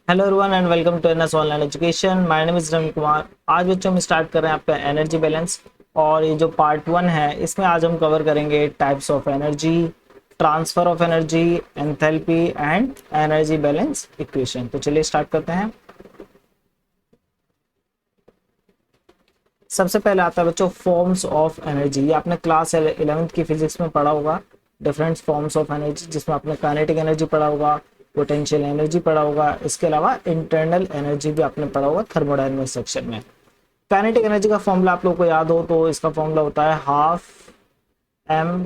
Hello everyone and welcome to NS online education. My name is Ravi Kumar. आज बच्चों हम start कर रहे हैं आपका एनर्जी बैलेंस। और ये जो पार्ट 1 है इसमें आज हम कवर करेंगे types of energy, transfer of energy, enthalpy and energy balance equation. तो चलिए स्टार्ट करते हैं। सबसे पहले आता है बच्चों फॉर्म्स ऑफ एनर्जी। ये आपने क्लास 11th की फिजिक्स में पढ़ा होगा, डिफरेंट फॉर्म्स ऑफ एनर्जी, जिसमें आपने काइनेटिक एनर्जी पढ़ा होगा, पोटेंशियल एनर्जी पढ़ा होगा, इसके अलावा इंटरनल एनर्जी भी आपने पढ़ा होगा थर्मोडायनेमिक्स सेक्शन में। काइनेटिक एनर्जी का फॉर्मूला आप लोगों को याद हो तो इसका फॉर्मूला होता है हाफ एम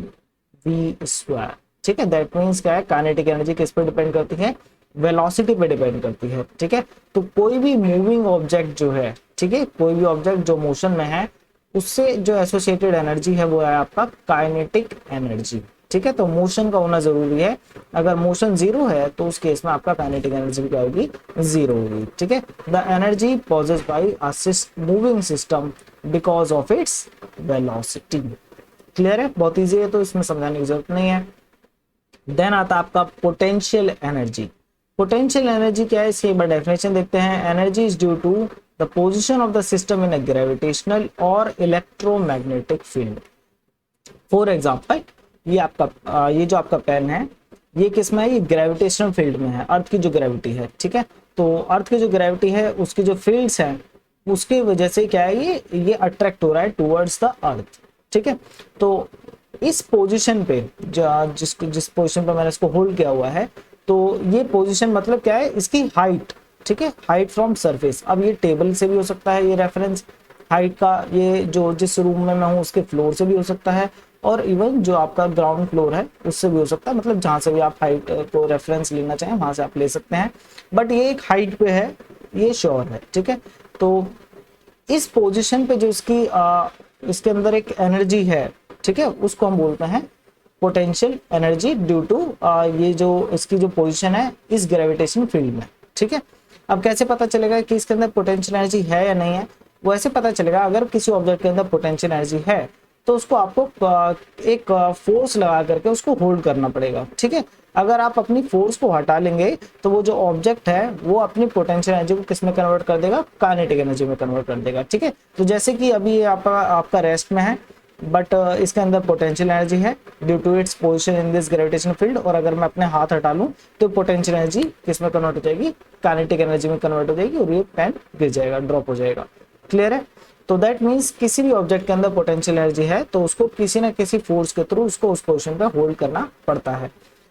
वी स्क्वायर। ठीक है, दैट मीन्स क्या है, काइनेटिक एनर्जी किस पे डिपेंड करती है, वेलोसिटी पे डिपेंड करती है। ठीक है, तो कोई भी मूविंग ऑब्जेक्ट जो है, ठीक है, कोई भी ऑब्जेक्ट जो मोशन में है उससे जो एसोसिएटेड एनर्जी है वो है आपका काइनेटिक एनर्जी। ठीक है, तो मोशन का होना जरूरी है। अगर मोशन जीरो है तो उस केस में आपका काइनेटिक एनर्जी भी क्या होगी, जीरो होगी। ठीक है, the energy possessed by a moving system because of its velocity. Clear है, बहुत इजी है तो इसमें समझाने की जरूरत नहीं है। देन आता है आपका पोटेंशियल एनर्जी। पोटेंशियल एनर्जी क्या है, इसकी एक बार डेफिनेशन देखते हैं। Energy is due to the position of the system in a gravitational और इलेक्ट्रोमैग्नेटिक फील्ड। फॉर एग्जांपल ये आपका ये जो आपका पेन है ये किस में है, ये ग्रेविटेशनल फील्ड में है, अर्थ की जो ग्रेविटी है। ठीक है, तो अर्थ की जो ग्रेविटी है उसकी जो फील्ड्स हैं उसकी वजह से क्या है, ये अट्रैक्ट हो रहा है टुवर्ड्स द अर्थ। ठीक है, तो इस पोजीशन पे जिस पोजीशन पे मैंने इसको होल्ड किया हुआ है, तो ये पोजीशन मतलब क्या है, इसकी हाइट। ठीक है, हाइट फ्रॉम सरफेस। अब ये टेबल से भी हो सकता है, ये रेफरेंस हाइट का, ये जो जिस रूम में मैं हूँ उसके फ्लोर से भी हो सकता है, और इवन जो आपका ग्राउंड फ्लोर है उससे भी हो सकता है। मतलब जहां से भी आप हाइट को रेफरेंस लेना चाहें वहां से आप ले सकते हैं, बट ये एक हाइट पे है, ये श्योर है। ठीक है, तो इस पोजीशन पे जो इसकी इसके अंदर एक एनर्जी है, ठीक है, उसको हम बोलते हैं पोटेंशियल एनर्जी ड्यू टू ये जो इसकी जो पोजीशन है इस ग्रेविटेशन फील्ड में। ठीक है, अब कैसे पता चलेगा कि इसके अंदर पोटेंशियल एनर्जी है या नहीं है, वो ऐसे पता चलेगा अगर किसी ऑब्जेक्ट के अंदर पोटेंशियल एनर्जी है तो उसको आपको एक फोर्स लगा करके उसको होल्ड करना पड़ेगा। ठीक है, अगर आप अपनी फोर्स को हटा लेंगे तो वो जो ऑब्जेक्ट है वो अपनी पोटेंशियल एनर्जी को किस में कन्वर्ट कर देगा, काइनेटिक एनर्जी में कन्वर्ट कर देगा। ठीक है, तो जैसे कि अभी ये आपका रेस्ट में है, बट इसके अंदर पोटेंशियल एनर्जी है due to its position in this gravitational field, और अगर मैं अपने हाथ हटा लूं तो पोटेंशियल एनर्जी किस में कन्वर्ट हो जाएगी, काइनेटिक एनर्जी में कन्वर्ट हो जाएगी, और ये पेन गिर जाएगा, ड्रॉप हो जाएगा। क्लियर है, तो दैट मीन्स किसी भी ऑब्जेक्ट के अंदर पोटेंशियल एनर्जी है तो उसको किसी ना किसी फोर्स के थ्रू उसको उस पोजीशन पे होल्ड करना पड़ता है।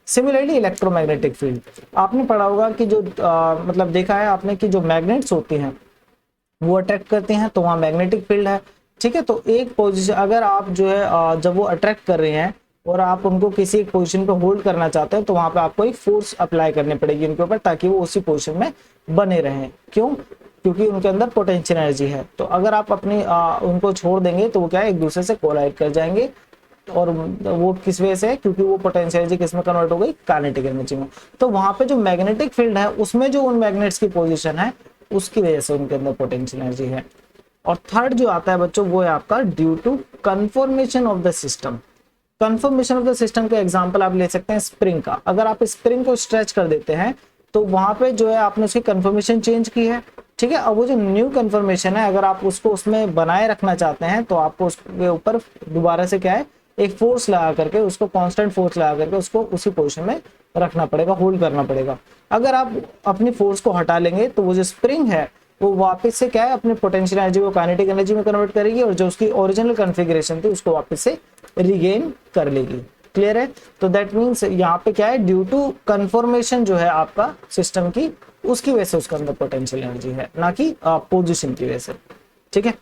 सिमिलरली इलेक्ट्रोमैग्नेटिक फील्ड, आपने पढ़ा होगा कि जो मतलब देखा है आपने कि जो मैग्नेट्स होती हैं वो अट्रैक्ट करते हैं, तो वहाँ मैग्नेटिक फील्ड है। ठीक है, तो एक पोजीशन अगर आप जो है जब वो अट्रैक्ट कर रहे हैं और आप उनको किसी एक पोजीशन पे होल्ड करना चाहते हैं तो वहां पे आपको एक फोर्स अप्लाई करनी पड़ेगी उनके ऊपर, ताकि वो उसी पोजीशन में बने रहें। क्यों, क्योंकि उनके अंदर पोटेंशियल एनर्जी है। तो अगर आप अपनी उनको छोड़ देंगे तो वो क्या है, एक दूसरे से कोलाइड कर जाएंगे, और वो किस वजह से है, क्योंकि वो पोटेंशियल एनर्जी किस में कन्वर्ट हो गई, काइनेटिक एनर्जी में। तो वहां पे जो मैग्नेटिक फील्ड है उसमें जो उन मैग्नेट्स की पोजीशन है उसकी वजह से उनके अंदर पोटेंशियल एनर्जी है। और थर्ड जो आता है बच्चों वो है आपका due to conformation of the system. Conformation of the system का एग्जांपल आप ले सकते हैं स्प्रिंग का। अगर आप स्प्रिंग को स्ट्रेच कर देते हैं तो वहां पे जो है आपने उसकी कन्फर्मेशन चेंज की है। ठीक है, अब वो जो न्यू कन्फर्मेशन है अगर आप उसको उसमें बनाए रखना चाहते हैं तो आपको उसके ऊपर दोबारा से क्या है, एक फोर्स लगा करके उसको, कांस्टेंट फोर्स लगा करके उसको उसी पोजीशन में रखना पड़ेगा, होल्ड करना पड़ेगा। अगर आप अपनी फोर्स को हटा लेंगे तो वो जो स्प्रिंग है वो वापस से क्या है, अपनी पोटेंशियल एनर्जी को काइनेटिक एनर्जी में कन्वर्ट करेगी, और जो उसकी ओरिजिनल कॉन्फ़िगरेशन थी उसको वापस से रिगेन कर लेगी। क्लियर है, तो दैट मीन्स यहाँ पे क्या है, ड्यू टू कन्फर्मेशन जो है आपका सिस्टम की, उसकी वजह से उसके अंदर पोटेंशियल एनर्जी है, ना कि पोजिशन की वजह से। ठीक है,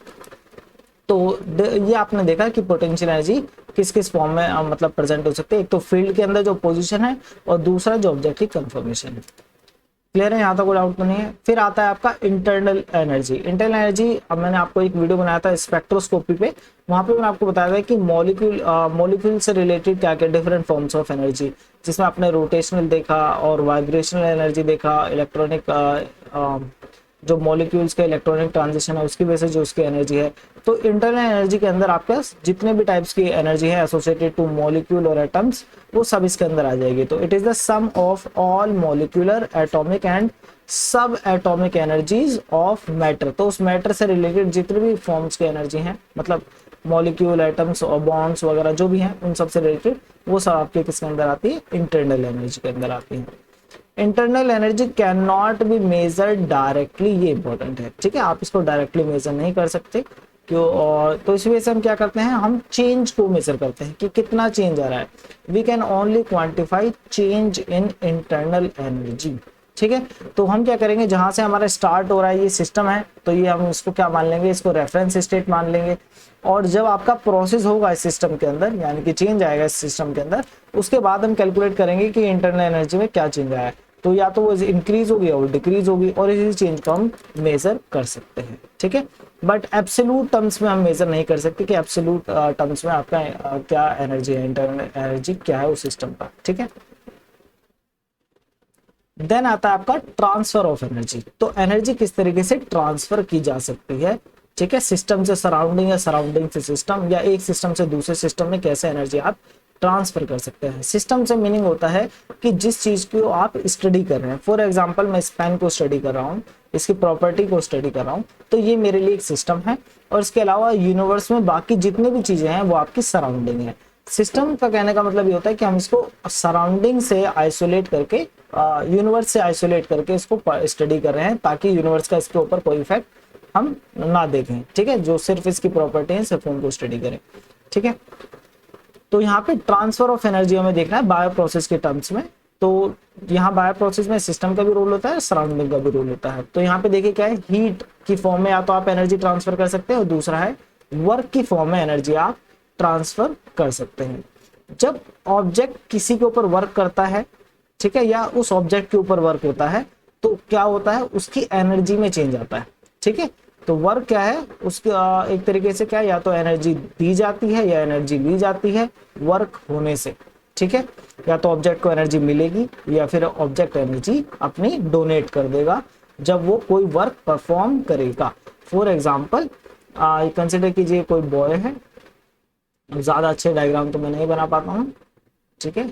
तो ये आपने देखा कि पोटेंशियल एनर्जी किस किस फॉर्म में मतलब प्रेजेंट हो सकती है। एक तो फील्ड के अंदर जो पोजीशन है, और दूसरा जो ऑब्जेक्ट की कंफर्मेशन है। क्लियर है, यहाँ तक कोई डाउट तो नहीं है। फिर आता है आपका इंटरनल एनर्जी। इंटरनल एनर्जी, अब मैंने आपको एक वीडियो बनाया था स्पेक्ट्रोस्कोपी पे, वहां पे मैंने आपको बताया था कि मॉलिक्यूल से रिलेटेड क्या क्या डिफरेंट फॉर्म्स ऑफ एनर्जी, जिसमें आपने रोटेशनल देखा और वाइब्रेशनल एनर्जी देखा, इलेक्ट्रॉनिक जो मॉलिक्यूल्स का इलेक्ट्रॉनिक ट्रांजिशन है उसकी वजह से जो उसकी एनर्जी है। तो इंटरनल एनर्जी के अंदर आपके पास जितने भी टाइप्स की एनर्जी है एसोसिएटेड टू मॉलिक्यूल और एटम्स, वो सब इसके अंदर आ जाएगी। तो it is the sum of all molecular, atomic and subatomic energies of matter. तो उस मैटर से रिलेटेड जितने भी फॉर्म्स की एनर्जी हैं, मतलब मॉलिक्यूल, एटम्स और बॉन्ड्स वगैरह जो भी हैं, उन सब से रिलेटेड वो सब आपके किसके अंदर आती है, इंटरनल एनर्जी के अंदर आती है। Internal energy can not be measured directly, ये इंपॉर्टेंट है, ठीक है। आप इसको डायरेक्टली मेजर नहीं कर सकते क्यों, और तो इस वजह से हम क्या करते हैं, हम चेंज को मेजर करते हैं कि कितना चेंज आ रहा है। We can only quantify change in internal energy, ठीक है। तो हम क्या करेंगे, जहां से हमारा स्टार्ट हो रहा है ये सिस्टम है, तो ये हम इसको क्या मान लेंगे, इसको रेफरेंस स्टेट मान लेंगे। और जब आपका प्रोसेस होगा इस सिस्टम के अंदर, यानी कि चेंज आएगा इस सिस्टम के अंदर, उसके बाद हम कैलकुलेट करेंगे कि इंटरनल एनर्जी में क्या चेंज आया है। तो या तो वो इंक्रीज होगी और डिक्रीज होगी, और इसी चेंज को हम मेजर कर सकते हैं, ठीक है। बट एब्सोल्यूट टर्म्स में हम मेजर नहीं कर सकते कि एब्सोल्यूट टर्म्स में आपका क्या एनर्जी है, इंटरनल एनर्जी क्या है उस सिस्टम का, ठीक है। देन आता है आपका ट्रांसफर ऑफ एनर्जी। तो एनर्जी किस तरीके से ट्रांसफर की जा सकती है, ठीक है, सिस्टम से सराउंडिंग या सराउंडिंग से सिस्टम, या एक सिस्टम से दूसरे सिस्टम में कैसे एनर्जी आप ट्रांसफर कर सकते हैं। सिस्टम से मीनिंग होता है कि जिस चीज को आप स्टडी कर रहे हैं, फॉर एग्जांपल मैं इस पेन को स्टडी कर रहा हूँ, इसकी प्रॉपर्टी को स्टडी कर रहा हूँ, तो ये मेरे लिए एक सिस्टम है। और इसके अलावा यूनिवर्स में बाकी जितनी भी चीजें हैं वो आपकी सराउंडिंग है। सिस्टम का कहने का मतलब ये होता है कि हम इसको सराउंडिंग से आइसोलेट करके, यूनिवर्स से आइसोलेट करके इसको स्टडी कर रहे हैं, ताकि यूनिवर्स का इसके ऊपर कोई इफेक्ट हम ना देखें, ठीक है, जो सिर्फ इसकी प्रॉपर्टी है सिर्फ उनको स्टडी करें, ठीक है। तो यहाँ पे ट्रांसफर ऑफ एनर्जी हमें देखना है बायो प्रोसेस के टर्म्स में। तो यहाँ बायो प्रोसेस में सिस्टम का भी रोल होता है, सराउंडिंग का भी रोल होता है। तो यहाँ पे देखिए क्या है, हीट की फॉर्म में या तो आप एनर्जी ट्रांसफर कर सकते हैं, और दूसरा है वर्क की फॉर्म में एनर्जी आप ट्रांसफर कर सकते हैं। जब ऑब्जेक्ट किसी के ऊपर वर्क करता है, ठीक है, या उस ऑब्जेक्ट के ऊपर वर्क होता है, तो क्या होता है, उसकी एनर्जी में चेंज आता है, ठीक है। तो वर्क क्या है, उसके एक तरीके से क्या है, या तो एनर्जी दी जाती है या एनर्जी ली जाती है वर्क होने से, ठीक है। या तो ऑब्जेक्ट को एनर्जी मिलेगी या फिर ऑब्जेक्ट एनर्जी अपनी डोनेट कर देगा जब वो कोई वर्क परफॉर्म करेगा। फॉर एग्जाम्पल कंसिडर कीजिए कोई बॉय है, ज्यादा अच्छे डायग्राम तो मैं नहीं बना पाता हूँ, ठीक है,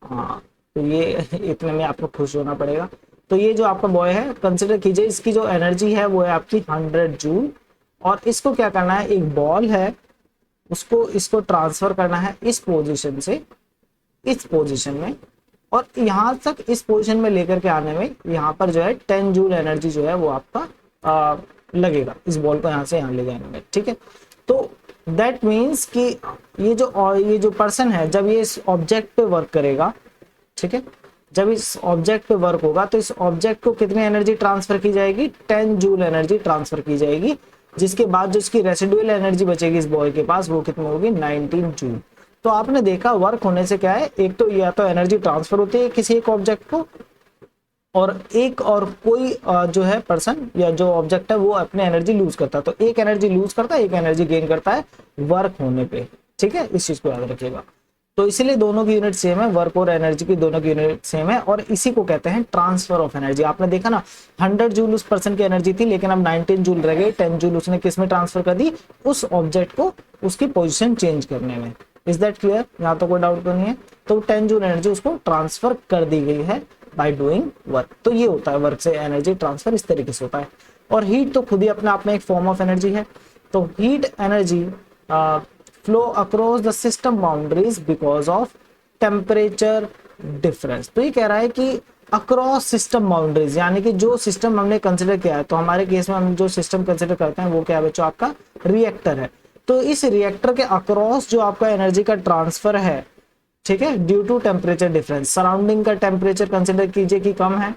हाँ, तो ये इतने में आपको खुश होना पड़ेगा। तो ये जो आपका बॉय है, कंसिडर कीजिए इसकी जो एनर्जी है वो है आपकी 100 जूल, और इसको क्या करना है, एक बॉल है, उसको इसको ट्रांसफर करना है इस पोजीशन से इस पोजीशन में, और यहां तक इस पोजीशन में लेकर के आने में यहाँ पर जो है 10 जूल एनर्जी जो है वो आपका लगेगा इस बॉल को यहाँ से यहाँ ले जाने में, ठीक है। तो दैट मीन्स कि ये जो पर्सन है, जब ये इस ऑब्जेक्ट पे वर्क करेगा, ठीक है, जब इस ऑब्जेक्ट पे वर्क होगा तो इस ऑब्जेक्ट को कितनी एनर्जी ट्रांसफर की जाएगी, 10 जूल एनर्जी ट्रांसफर की जाएगी, जिसके बाद जो इसकी रेसिडुअल एनर्जी बचेगी इस बॉय के पास वो कितनी होगी, 19 जूल। तो आपने देखा वर्क होने से क्या है, एक तो या तो एनर्जी ट्रांसफर होती है किसी एक ऑब्जेक्ट को, और एक और कोई जो है पर्सन या जो ऑब्जेक्ट है वो अपनी एनर्जी लूज करता है। तो एक एनर्जी लूज करता है, एक एनर्जी गेन करता है वर्क होने पे, ठीक है, इस चीज को याद रखिएगा। तो इसीलिए दोनों की यूनिट सेम है, वर्क और एनर्जी की दोनों की यूनिट सेम है, और इसी को कहते हैं ट्रांसफर ऑफ एनर्जी। आपने देखा ना 100 जूल उस पर्सन की एनर्जी थी, लेकिन अब 19 जूल रह गई, 10 जूल उसने किस में ट्रांसफर कर दी, उस ऑब्जेक्ट को उसकी पोजीशन चेंज करने में। इज दैट क्लियर, यहाँ तो कोई डाउट तो नहीं है। तो 10 जूल एनर्जी उसको ट्रांसफर कर दी गई है बाय डूइंग वर्क। तो ये होता है वर्क से एनर्जी ट्रांसफर, इस तरीके से होता है। और हीट तो खुद ही अपने आप में एक फॉर्म ऑफ एनर्जी है। तो heat energy flow across the system boundaries because of temperature difference. तो ये कह रहा है कि अक्रॉस सिस्टम बाउंड्रीज, यानी कि जो सिस्टम हमने कंसिडर किया है, तो हमारे केस में हम जो सिस्टम कंसिडर करते हैं वो क्या है बच्चों, आपका रिएक्टर है। तो इस रिएक्टर के अक्रॉस जो आपका एनर्जी का ट्रांसफर है, ठीक है, due to temperature difference, surrounding का टेम्परेचर कंसिडर कीजिए कि कम है,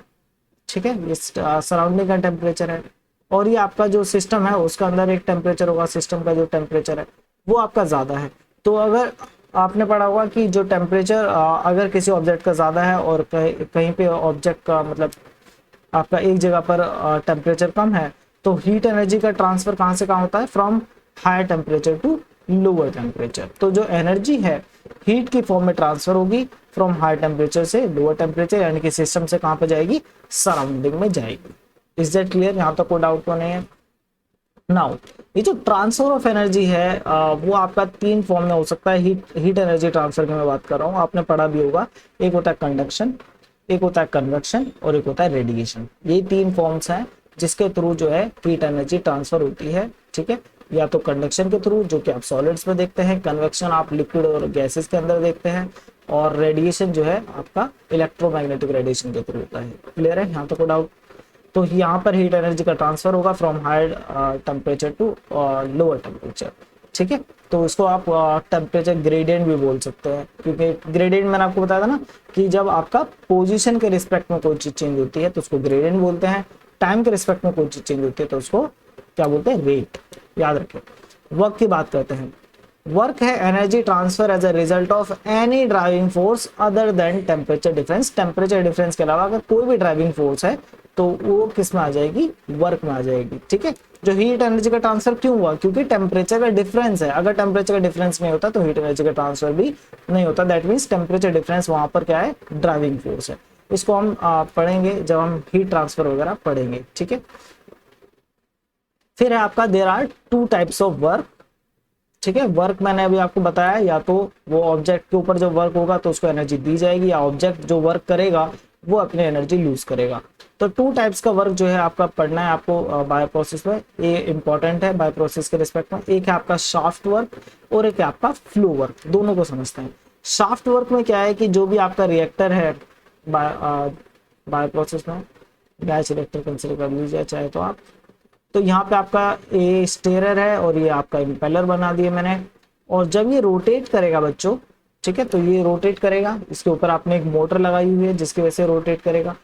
ठीक है, ये सराउंडिंग का टेम्परेचर है, और ये आपका जो सिस्टम है उसका अंदर एक टेम्परेचर होगा, सिस्टम का जो टेम्परेचर है वो आपका ज्यादा है। तो अगर आपने पढ़ा होगा कि जो टेम्परेचर अगर किसी ऑब्जेक्ट का ज्यादा है और कहीं पे ऑब्जेक्ट का मतलब आपका एक जगह पर टेम्परेचर कम है, तो हीट एनर्जी का ट्रांसफर कहाँ से कहाँ होता है, from higher temperature to lower temperature. तो जो एनर्जी है हीट की फॉर्म में ट्रांसफर होगी फ्रॉम हायर टेम्परेचर से लोअर टेम्परेचर, यानी कि सिस्टम से कहाँ पर जाएगी, सराउंडिंग में जाएगी, इज दैट क्लियर? यहाँ तक कोई डाउट तो नहीं है। नाउ ये जो ट्रांसफर ऑफ एनर्जी है वो आपका तीन फॉर्म में हो सकता है। हीट एनर्जी ट्रांसफर की मैं बात कर रहा हूँ, आपने पढ़ा भी होगा। एक होता है कंडक्शन, एक होता है कन्वेक्शन और एक होता है रेडिएशन। ये तीन फॉर्म्स हैं जिसके थ्रू जो है हीट एनर्जी ट्रांसफर होती है, ठीक है। या तो कंडक्शन के थ्रू जो कि आप सॉलिड्स में देखते हैं, कन्वेक्शन आप लिक्विड और गैसेस के अंदर देखते हैं, और रेडिएशन जो है आपका इलेक्ट्रोमैग्नेटिक रेडिएशन के थ्रू होता है। क्लियर है यहाँ तो कोई डाउट? तो यहाँ पर हीट एनर्जी का ट्रांसफर होगा from higher temperature to lower temperature, ठीक है। तो इसको आप टेम्परेचर ग्रेडियंट भी बोल सकते हैं, क्योंकि ग्रेडियंट मैंने आपको बताया था ना कि जब आपका पोजीशन के रिस्पेक्ट में कोई चीज चेंज होती है तो उसको ग्रेडियंट बोलते हैं, टाइम के रिस्पेक्ट में कोई चीज चेंज होती है तो उसको क्या बोलते हैं? रेट। याद रखें। वर्क की बात करते हैं। वर्क है energy transfer as a result of any driving force other than temperature difference. Temperature difference के अलावा अगर कोई भी ड्राइविंग फोर्स है तो वो किस में आ जाएगी? वर्क में आ जाएगी, ठीक है। जो हीट एनर्जी का ट्रांसफर क्यों हुआ? क्योंकि टेम्परेचर का डिफरेंस है। अगर टेम्परेचर का डिफरेंस नहीं होता तो हीट एनर्जी का ट्रांसफर भी नहीं होता। दैट मीन्स टेम्परेचर डिफरेंस वहां पर क्या है? ड्राइविंग फोर्स है। इसको हम पढ़ेंगे जब हम हीट ट्रांसफर वगैरह पढ़ेंगे, ठीक है। फिर है आपका there are two types of work, ठीक है। वर्क मैंने अभी आपको बताया, या तो वो ऑब्जेक्ट के ऊपर जो वर्क होगा तो उसको एनर्जी दी जाएगी, या ऑब्जेक्ट जो वर्क करेगा वो अपनी एनर्जी लूज करेगा। तो टू टाइप्स का वर्क जो है आपका पढ़ना है आपको बायो प्रोसेस में। ये इंपॉर्टेंट है बायो प्रोसेस के रिस्पेक्ट में। एक है आपका शाफ्ट वर्क और एक है आपका फ्लो वर्क। दोनों को समझते हैं। शाफ्ट वर्क में क्या है कि जो भी आपका रिएक्टर है बायो प्रोसेस में, गैस रिएक्टर कंसिडर कर लीजिए चाहे तो आप। तो यहाँ पे आपका ये स्टेरर है और ये आपका इम्पेलर बना दिए मैंने। और जब ये रोटेट करेगा बच्चों, ठीक है, तो ये रोटेट करेगा। इसके ऊपर आपने एक मोटर लगाई हुई है जिसकी वजह से रोटेट करेगा।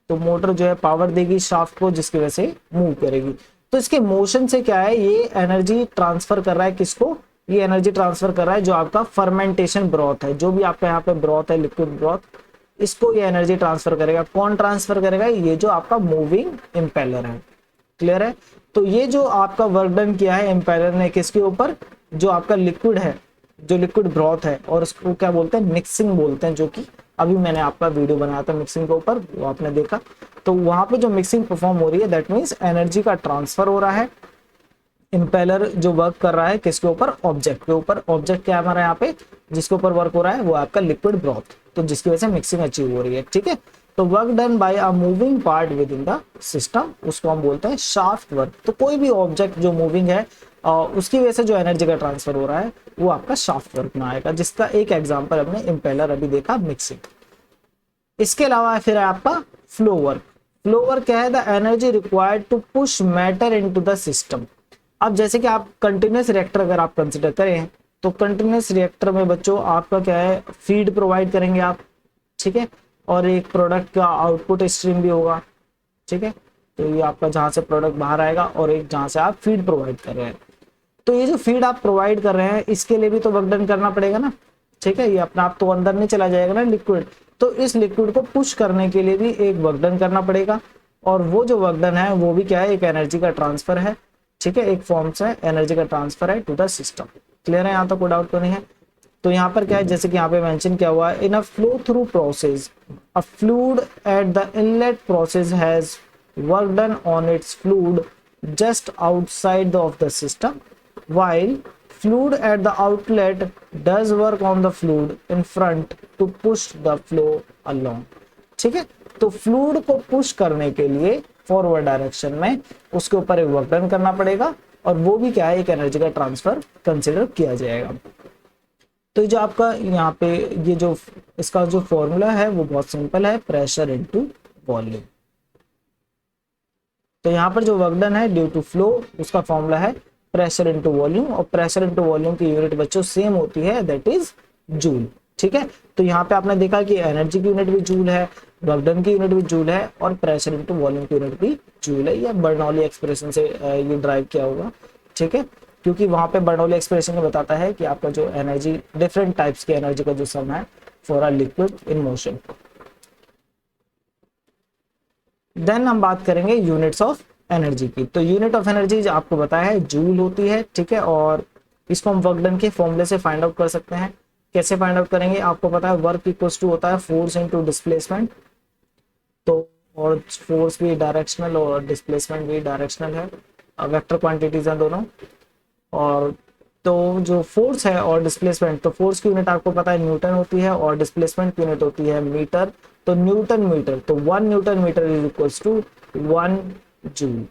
तो मोटर जो है पावर देगी शाफ्ट को, जिसकी वजह से मूव करेगी। तो इसके मोशन से क्या है? ये एनर्जी ट्रांसफर कर रहा है किसको? ये एनर्जी ट्रांसफर कर रहा है जो आपका फर्मेंटेशन ब्रॉथ है, जो भी आपका यहाँ पे ब्रॉथ है, लिक्विड ब्रॉथ, इसको ये एनर्जी ट्रांसफर करेगा। कौन ट्रांसफर करेगा? ये जो आपका मूविंग इम्पेलर है। क्लियर है? तो ये जो आपका वर्क डन किया है इम्पेलर ने किसके ऊपर? जो आपका लिक्विड है, जो लिक्विड ब्रॉथ है, और उसको क्या बोलते हैं? मिक्सिंग बोलते हैं। जो कि अभी मैंने आपका वीडियो बनाया था मिक्सिंग के ऊपर, वो आपने देखा। तो वहां पे जो मिक्सिंग परफॉर्म हो रही है, दैट मीन्स एनर्जी का ट्रांसफर हो रहा है। इम्पेलर जो वर्क कर रहा है किसके ऊपर? ऑब्जेक्ट के ऊपर। ऑब्जेक्ट क्या है हमारा यहाँ पे जिसके ऊपर वर्क हो रहा है? वो आपका लिक्विड ब्रॉथ, तो जिसकी वजह से मिक्सिंग अचीव हो रही है, ठीक है। तो work done by a moving part with in the system, उसको हम बोलते हैं शाफ्ट वर्क। तो कोई भी ऑब्जेक्ट जो मूविंग है उसकी वजह से जो एनर्जी का ट्रांसफर हो रहा है वो आपका शाफ्ट वर्क में आएगा, जिसका एक एग्जांपल हमने इम्पेलर अभी देखा, मिक्सिंग। इसके अलावा फिर है आपका फ्लो वर्क। फ्लो वर्क क्या है? The energy required to push matter into the system. अब जैसे कि आप कंटिन्यूअस रिएक्टर अगर आप कंसिडर करें तो कंटिन्यूअस रिएक्टर में बच्चों आपका क्या है? फीड प्रोवाइड करेंगे आप, ठीक है, और एक प्रोडक्ट का आउटपुट स्ट्रीम भी होगा, ठीक है। तो ये आपका जहां से प्रोडक्ट बाहर आएगा और एक जहां से आप फीड प्रोवाइड कर रहे हैं। तो ये जो फीड आप प्रोवाइड कर रहे हैं इसके लिए भी तो वर्क डन करना पड़ेगा ना, ठीक है। ये अपना आप तो अंदर नहीं चला जाएगा ना लिक्विड, तो इस लिक्विड को पुश करने के लिए भी एक वर्क डन करना पड़ेगा। और वो जो वर्क डन है वो भी क्या है? एक एनर्जी का ट्रांसफर है, ठीक है। एक फॉर्म से एनर्जी का ट्रांसफर है टू द सिस्टम। क्लियर है? यहाँ तो कोई डाउट तो नहीं है। तो यहाँ पर क्या है? जैसे कि यहाँ पे मेंशन किया हुआ है, in a flow through process a fluid at the inlet process has work done on its fluid just outside of the system, while fluid at the outlet does work on the fluid in front to push the flow along, ठीक है। तो fluid को push करने के लिए forward direction में उसके ऊपर एक वर्क डन करना पड़ेगा, और वो भी क्या है? एक एनर्जी का ट्रांसफर कंसिडर किया जाएगा। तो जो आपका यहाँ पे ये जो इसका जो फॉर्मूला है वो बहुत सिंपल है, प्रेशर इनटू वॉल्यूम। तो यहाँ पर जो वर्क डन है ड्यू टू फ्लो, उसका फॉर्मूला है प्रेशर इनटू वॉल्यूम, और प्रेशर इनटू वॉल्यूम की यूनिट बच्चों सेम होती है, दैट इज जूल, ठीक है। तो यहाँ पे आपने देखा कि एनर्जी की यूनिट भी जूल है, वर्क डन की यूनिट भी जूल है, और प्रेशर इनटू वॉल्यूम की यूनिट भी जूल है। ये बर्नौली एक्सप्रेशन से ये ड्राइव किया होगा, ठीक है, क्योंकि वहां पे बर्नौली एक्सप्रेशन में बताता है कि आपका जो एनर्जी, डिफरेंट टाइप्स की एनर्जी का जो सम है for a liquid in motion. देन हम बात करेंगे यूनिट्स ऑफ एनर्जी की। तो यूनिट ऑफ एनर्जी आपको बताया है जूल होती है, ठीक है, और इसको हम वर्क डन के फॉर्मूले से फाइंड आउट कर सकते हैं। कैसे फाइंड आउट करेंगे? आपको पता है वर्क इक्वल्स टू होता है फोर्स इनटू डिस्प्लेसमेंट। तो और फोर्स भी डायरेक्शनल और डिस्प्लेसमेंट भी डायरेक्शनल है, वेक्टर क्वांटिटीज हैं दोनों। और तो जो फोर्स है और डिस्प्लेसमेंट, तो फोर्स की यूनिट आपको पता है न्यूटन होती है और डिस्प्लेसमेंट की यूनिट होती है मीटर। तो न्यूटन मीटर, तो 1 newton meter is equals to 1 joule.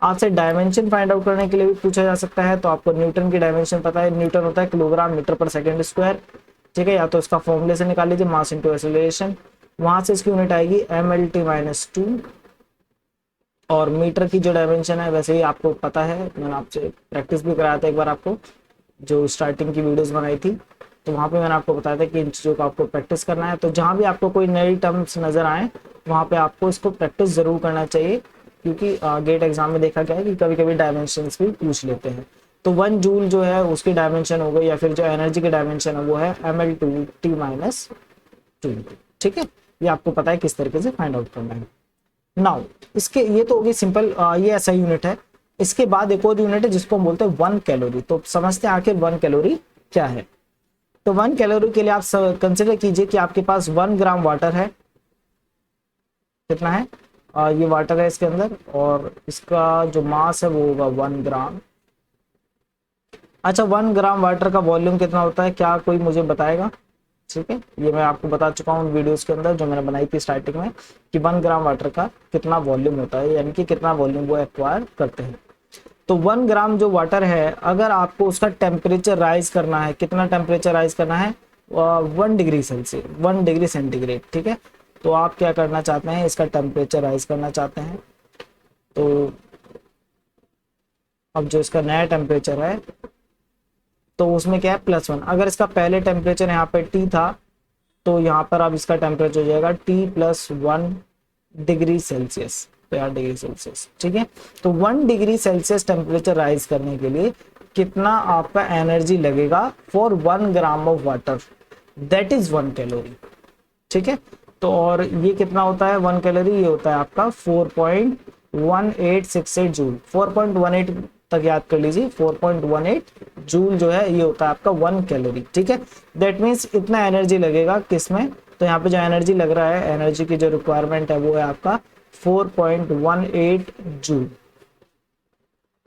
आपसे डायमेंशन फाइंड आउट करने के लिए भी पूछा जा सकता है, तो आपको न्यूटन की डायमेंशन पता है, न्यूटन होता है किलोग्राम मीटर पर सेकंड स्क्वायर, ठीक है। या तो इसका फॉर्मूले से निकाल लीजिए, मास इंटू एक्सेलरेशन, वहां से इसकी यूनिट आएगी mlt-2। और मीटर की जो डायमेंशन है वैसे ही आपको पता है, मैंने आपसे प्रैक्टिस भी कराया था एक बार आपको, जो स्टार्टिंग की वीडियोस बनाई थी, तो वहां पे मैंने आपको बताया था कि इन चीज़ों को आपको प्रैक्टिस करना है। तो जहां भी आपको कोई नई टर्म्स नजर आए वहां पे आपको इसको प्रैक्टिस जरूर करना चाहिए, क्योंकि गेट एग्जाम में देखा गया है कि कभी कभी डायमेंशंस भी पूछ लेते हैं। तो 1 जूल जो है उसकी डायमेंशन हो गई, या फिर जो एनर्जी की डायमेंशन है वो है ml/T-2, ठीक है। ये आपको पता है किस तरीके से फाइंड आउट करना है। नाउ इसके, ये तो होगी सिंपल, ये ऐसा यूनिट है। इसके बाद एक और यूनिट है जिसको हम बोलते हैं 1 कैलोरी। तो समझते हैं आखिर 1 कैलोरी क्या है। तो 1 कैलोरी के लिए आप कंसिडर कीजिए कि आपके पास 1 ग्राम वाटर है। कितना है? ये वाटर है इसके अंदर, और इसका जो मास है वो होगा 1 ग्राम। अच्छा, 1 ग्राम वाटर का वॉल्यूम कितना होता है, क्या कोई मुझे बताएगा? ठीक है, ये मैं आपको बता चुका हूँ वीडियोस के अंदर जो मैंने बनाई थी स्टार्टिंग में, कि 1 ग्राम वाटर का कितना वॉल्यूम होता है, यानी कि कितना वॉल्यूम वो एक्वायर करते हैं। तो 1 ग्राम जो वाटर है, अगर आपको उसका टेम्परेचर राइज करना है, कितना टेम्परेचर राइज करना है? 1 डिग्री सेल्सियस, 1 डिग्री सेंटीग्रेड, ठीक है। तो आप क्या करना चाहते हैं, इसका टेम्परेचर राइज करना चाहते हैं। तो अब जो इसका नया टेम्परेचर है तो उसमें क्या है, +1। अगर इसका पहले टेम्परेचर यहाँ पे T था, तो यहाँ पर अब इसका टेम्परेचर हो जाएगा T+1 डिग्री सेल्सियस, तो यार डिग्री सेल्सियस, ठीक है। तो 1 डिग्री सेल्सियस टेम्परेचर राइज करने के लिए कितना आपका एनर्जी लगेगा for 1 gram of water, that is 1 calorie, ठीक है। तो और ये कितना होता है 1 कैलोरी, ये होता है आपका 4.1868 जूल। 4.18 तक याद कर लीजिए, 4.18 जूल जो है ये होता है आपका 1 कैलोरी, ठीक है। दैट मीन्स इतना एनर्जी लगेगा किसमें, तो यहाँ पे जो एनर्जी लग रहा है, एनर्जी की जो रिक्वायरमेंट है वो है आपका 4.18 जूल,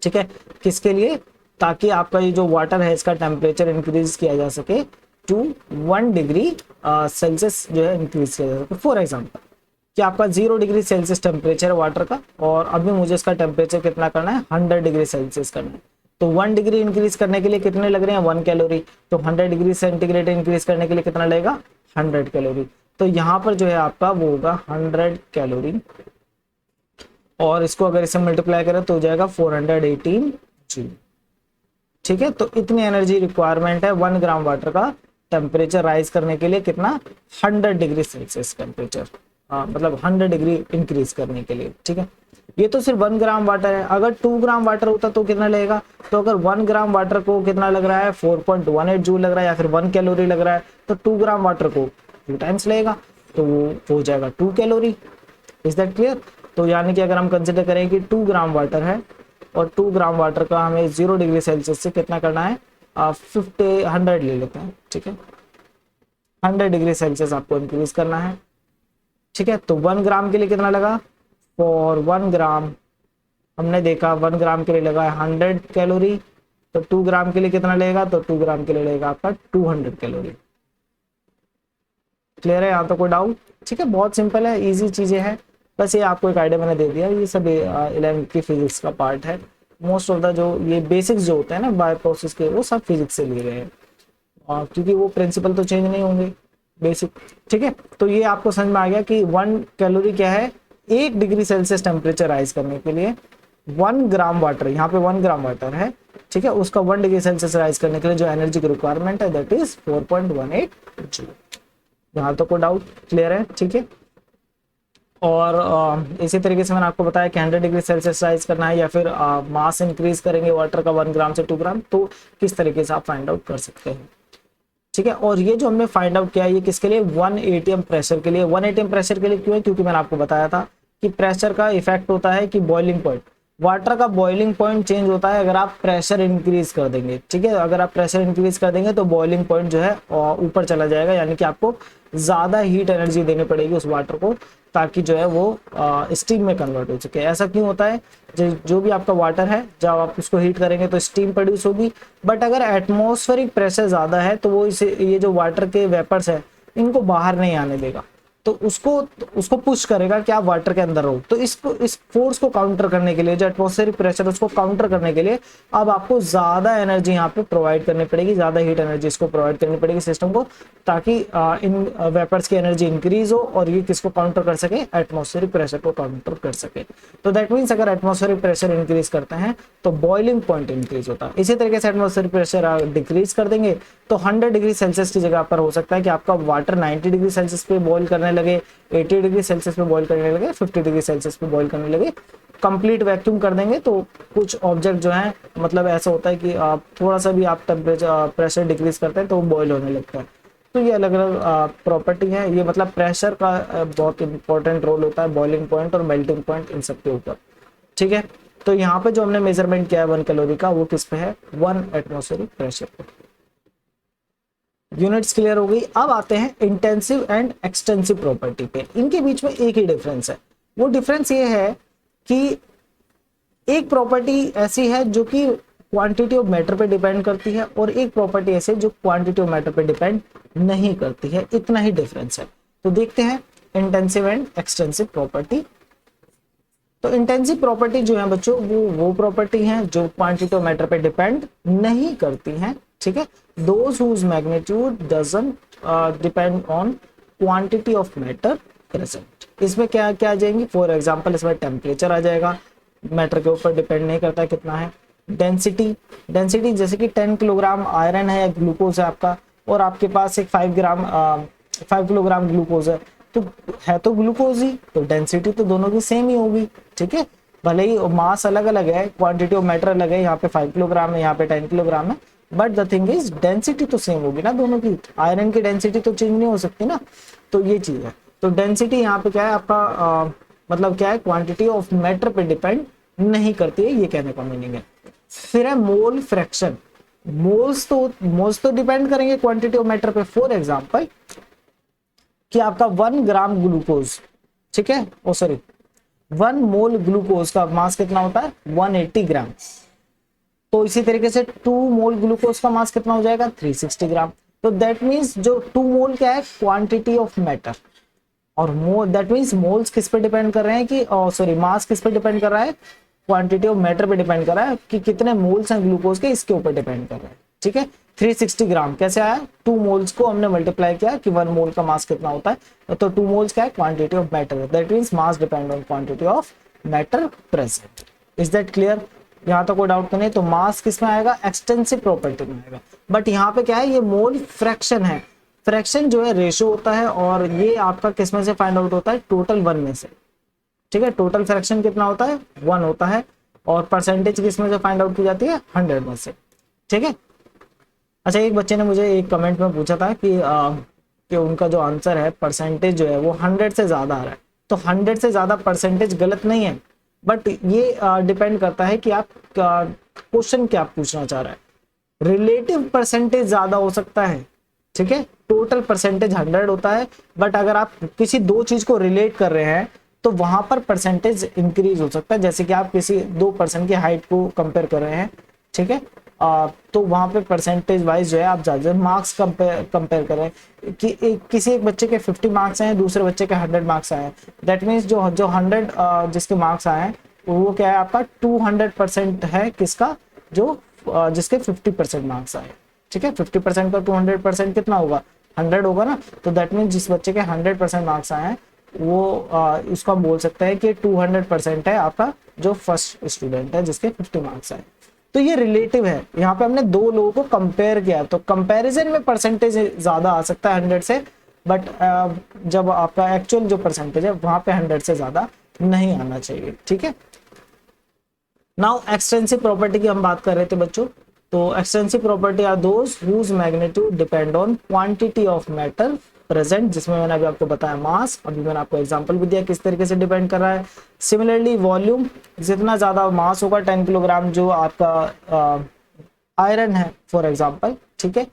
ठीक है। किसके लिए? ताकि आपका ये जो वाटर है इसका टेम्परेचर इंक्रीज किया जा सके टू 1 डिग्री सेल्सियस जो है इंक्रीज किया जा सके। फॉर एग्जाम्पल कि आपका 0 डिग्री सेल्सियस टेम्परेचर है वाटर का, और अभी मुझे इसका टेम्परेचर कितना करना है, 100 डिग्री सेल्सियस करना है। तो 1 डिग्री इंक्रीज करने के लिए कितने लग रहे हैं, 1 कैलोरी। तो 100 डिग्री सेंटीग्रेड इंक्रीज करने के लिए कितना लगेगा, 100 कैलोरी। तो यहाँ पर जो है आपका वो होगा 100 कैलोरी, और इसको अगर इसे मल्टीप्लाई करें तो हो जाएगा 418 जूल, ठीक है। तो इतनी एनर्जी रिक्वायरमेंट है 1 ग्राम वाटर का टेम्परेचर राइज करने के लिए, कितना, 100 डिग्री सेल्सियस टेम्परेचर, मतलब 100 डिग्री इंक्रीज करने के लिए, ठीक है। ये तो सिर्फ 1 ग्राम वाटर है। अगर 2 ग्राम वाटर होता तो कितना लगेगा, तो अगर 1 ग्राम वाटर को कितना लग रहा है, 4.18 जूल लग रहा है, या फिर 1 कैलोरी लग रहा है, तो 2 ग्राम वाटर को 2 टाइम्स लगेगा, तो वो हो जाएगा 2 कैलोरी। Is that clear? तो यानी कि अगर हम कंसिडर करें कि 2 ग्राम वाटर है, और 2 ग्राम वाटर का हमें 0 डिग्री सेल्सियस से कितना करना है, 100 ले लेते हैं, ठीक है। 100 डिग्री सेल्सियस आपको इंक्रीज करना है, ठीक है। तो 1 ग्राम के लिए कितना लगा, फॉर 1 ग्राम हमने देखा 1 ग्राम के लिए लगा 100 कैलोरी। तो 2 ग्राम के लिए कितना लगेगा, तो 2 ग्राम के लिए लगेगा आपका 200 कैलोरी। क्लियर है यहाँ तो कोई डाउट? ठीक है, बहुत सिंपल है, इजी चीजें हैं, बस ये आपको एक आइडिया मैंने दे दिया। ये सब 11th की फिजिक्स का पार्ट है। मोस्ट ऑफ द जो ये बेसिक्स जो होते हैं ना बायो प्रोसेस के, वो सब फिजिक्स से लिए गए हैं, क्योंकि वो प्रिंसिपल तो चेंज नहीं होंगे, बेसिक, ठीक है। तो ये आपको समझ में आ गया कि 1 कैलोरी क्या है, 1 डिग्री सेल्सियस टेम्परेचर राइज करने के लिए 1 ग्राम वाटर, यहाँ पे 1 ग्राम वाटर है, ठीक है, उसका 1 डिग्री सेल्सियस राइज करने के लिए जो एनर्जी की रिक्वायरमेंट है दैट इज 4.18 जूल। यहाँ तो कोई डाउट क्लियर है? ठीक है। और इसी तरीके से मैंने आपको बताया कि 100 डिग्री सेल्सियस राइज करना है, या फिर मास इंक्रीज करेंगे वाटर का 1 ग्राम से 2 ग्राम, तो किस तरीके से आप फाइंड आउट कर सकते हैं, ठीक है। और ये जो हमने फाइंड आउट किया, ये किसके लिए, 1 atm प्रेशर के लिए। 1 atm प्रेशर के लिए क्यों है, क्योंकि मैंने आपको बताया था कि प्रेशर का इफेक्ट होता है कि बॉइलिंग पॉइंट, वाटर का बॉइलिंग पॉइंट चेंज होता है अगर आप प्रेशर इंक्रीज कर देंगे, ठीक है। अगर आप प्रेशर इंक्रीज कर देंगे तो बॉइलिंग पॉइंट जो है ऊपर चला जाएगा, यानी कि आपको ज्यादा हीट एनर्जी देनी पड़ेगी उस वाटर को, ताकि जो है वो स्टीम में कन्वर्ट हो सके। ऐसा क्यों होता है, जो भी आपका वाटर है जब आप उसको हीट करेंगे तो स्टीम प्रोड्यूस होगी, बट अगर एटमॉस्फेरिक प्रेशर ज़्यादा है तो वो इसे, ये जो वाटर के वेपर्स है इनको बाहर नहीं आने देगा, तो उसको पुश करेगा कि आप वाटर के अंदर रहो। तो इस फोर्स को काउंटर करने के लिए, जो एटमॉस्फेरिक प्रेशर उसको काउंटर करने के लिए अब आपको ज़्यादा एनर्जी यहाँ पे प्रोवाइड करनी पड़ेगी, ज़्यादा हीट एनर्जी इसको प्रोवाइड करनी पड़ेगी सिस्टम को, ताकि इन वेपर्स की एनर्जी इंक्रीज हो और ये किसको काउंटर कर सके, एटमॉस्फेरिक प्रेशर को काउंटर कर सके। तो दैट मीन्स अगर एटमॉस्फेरिक प्रेशर इंक्रीज करते हैं तो बॉइलिंग पॉइंट इंक्रीज होता है। इसी तरीके से एटमॉस्फेरिक प्रेशर डिक्रीज कर देंगे तो 100 डिग्री सेल्सियस की जगह पर हो सकता है कि आपका वाटर 90 डिग्री सेल्सियस पे बॉईल करने लगे, 80 डिग्री सेल्सियस पे बॉईल करने लगे, 50 डिग्री सेल्सियस पे बॉईल करने लगे, कंप्लीट वैक्यूम कर देंगे। तो कुछ ऑब्जेक्ट जो है, मतलब ऐसा होता है कि आप थोड़ा सा भी आप टेम्परेचर प्रेशर डिक्रीज करते हैं तो वो बॉईल होने लगता है। तो ये अलग अलग प्रॉपर्टी है, ये मतलब प्रेशर का बहुत इंपॉर्टेंट रोल होता है बॉइलिंग पॉइंट और मेल्टिंग पॉइंट इन सब के ऊपर, ठीक है। तो यहाँ पे जो हमने मेजरमेंट किया है 1 कैलोरी का, वो किस पे है, 1 एटमॉस्फेरिक प्रेशर पे। यूनिट्स क्लियर हो गई। अब आते हैं इंटेंसिव एंड एक्सटेंसिव प्रॉपर्टी पे। इनके बीच में एक ही डिफरेंस है, वो डिफरेंस ये है कि एक प्रॉपर्टी ऐसी है जो कि क्वांटिटी ऑफ मैटर पे डिपेंड करती है और एक प्रॉपर्टी ऐसी है जो क्वांटिटी ऑफ मैटर पे डिपेंड नहीं करती है, इतना ही डिफरेंस है। तो देखते हैं इंटेंसिव एंड एक्सटेंसिव प्रॉपर्टी। तो इंटेंसिव प्रॉपर्टी जो है बच्चों, वो प्रॉपर्टी है जो क्वांटिटी ऑफ मैटर पे डिपेंड नहीं करती है, ठीक है। Those whose magnitude doesn't depend on quantity of matter present. इसमें क्या क्या आ जाएंगी, फॉर एग्जांपल इसमें टेम्परेचर आ जाएगा, मैटर के ऊपर डिपेंड नहीं करता कितना है। डेंसिटी जैसे कि 10 किलोग्राम आयरन है या ग्लूकोज है आपका, और आपके पास एक 5 किलोग्राम ग्लूकोज है तो ग्लूकोज ही, तो डेंसिटी तो दोनों की सेम ही होगी, ठीक है। भले ही मास अलग अलग है, क्वांटिटी ऑफ मैटर अलग है, यहाँ पे 5 किलोग्राम है, यहाँ पे 10 किलोग्राम है, but the thing is density तो सेम होगी ना दोनों की। आयरन की डेंसिटी तो चेंज नहीं हो सकती ना, तो ये चीज है। तो डेंसिटी यहाँ पे क्या है आपका, मतलब क्या है, क्वांटिटी ऑफ मैटर पे डिपेंड नहीं करती है, ये कहने का मीनिंग है। फिर है मोल फ्रैक्शन। मोल्स तो डिपेंड करेंगे क्वांटिटी ऑफ मैटर पे। फॉर एग्जांपल कि आपका 1 ग्राम ग्लूकोज, ठीक है, ओ सॉरी 1 मोल ग्लूकोज का मास कितना होता है, 180 ग्राम। तो इसी तरीके से 2 मोल ग्लूकोज का मास कितना हो जाएगा, 360 ग्राम। तो दैट मीन्स जो 2 मोल क्या है, क्वांटिटी ऑफ मैटर, और मोल दैट मीन्स मोल्स किस पे डिपेंड कर रहे हैं कि, सॉरी मास किस पे डिपेंड कर रहा है, क्वांटिटी ऑफ मैटर पे डिपेंड कर रहा है कि कितने मोल्स हैं ग्लूकोज के, इसके ऊपर डिपेंड कर रहा है, ठीक है। 360 ग्राम कैसे आया, 2 मोल्स को हमने मल्टीप्लाई किया कि 1 मोल का मास कितना होता है, तो 2 मोल्स क्या है, quantity of matter, that means mass depend on quantity of matter present. Is that clear, यहाँ तो कोई डाउट तो नहीं। तो मास किस में आएगा, एक्सटेंसिव प्रॉपर्टी में आएगा। बट यहाँ पे क्या है, ये मोल फ्रैक्शन है, फ्रैक्शन जो है रेशो होता है, और ये आपका किस में से फाइंड आउट होता है, टोटल 1 में से, ठीक है। टोटल फ्रैक्शन कितना होता है, 1 होता है, और परसेंटेज किस में से फाइंड आउट की जाती है, 100 में से, ठीक है। अच्छा, एक बच्चे ने मुझे एक कमेंट में पूछा था कि उनका जो आंसर है परसेंटेज जो है वो 100 से ज्यादा आ रहा है। तो 100 से ज्यादा परसेंटेज गलत नहीं है, बट ये डिपेंड करता है कि आप क्वेश्चन क्या पूछना चाह रहा है। रिलेटिव परसेंटेज ज्यादा हो सकता है, ठीक है, टोटल परसेंटेज 100 होता है, बट अगर आप किसी 2 चीज को रिलेट कर रहे हैं तो वहां पर परसेंटेज इंक्रीज हो सकता है। जैसे कि आप किसी 2 पर्सन की हाइट को कंपेयर कर रहे हैं, ठीक है, तो वहां पे परसेंटेज वाइज जो है आप ज्यादा मार्क्स कंपेयर कर रहे हैं कि किसी एक बच्चे के 50 मार्क्स आए, दूसरे बच्चे के 100 मार्क्स आए, दैट मीन्स जो 100 जिसके मार्क्स आए हैं वो क्या है आपका 200% है किसका, जो जिसके 50% मार्क्स आए, ठीक है। 50% का 200% कितना होगा, 100 होगा ना। तो दैट मीन्स जिस बच्चे के 100% मार्क्स आए हैं वो इसको हम बोल सकते हैं कि 200% है आपका जो फर्स्ट स्टूडेंट है जिसके 50 मार्क्स आए। तो ये रिलेटिव है, यहाँ पे हमने 2 लोगों को कंपेयर किया, तो कंपैरिजन में परसेंटेज ज्यादा आ सकता है 100 से, बट जब आपका एक्चुअल जो परसेंटेज है वहां पे 100 से ज्यादा नहीं आना चाहिए, ठीक है। नाउ एक्सटेंसिव प्रॉपर्टी की हम बात कर रहे थे बच्चों। तो extensive property are those whose magnitude depend on quantity of matter present, जिसमें मैंने अभी आपको बताया मास, अभी मैंने आपको एग्जांपल भी दिया किस तरीके से डिपेंड कर रहा है। सिमिलरली वॉल्यूम, जितना ज्यादा मास होगा 10 किलोग्राम जो आपका आयरन है फॉर एग्जांपल, ठीक है,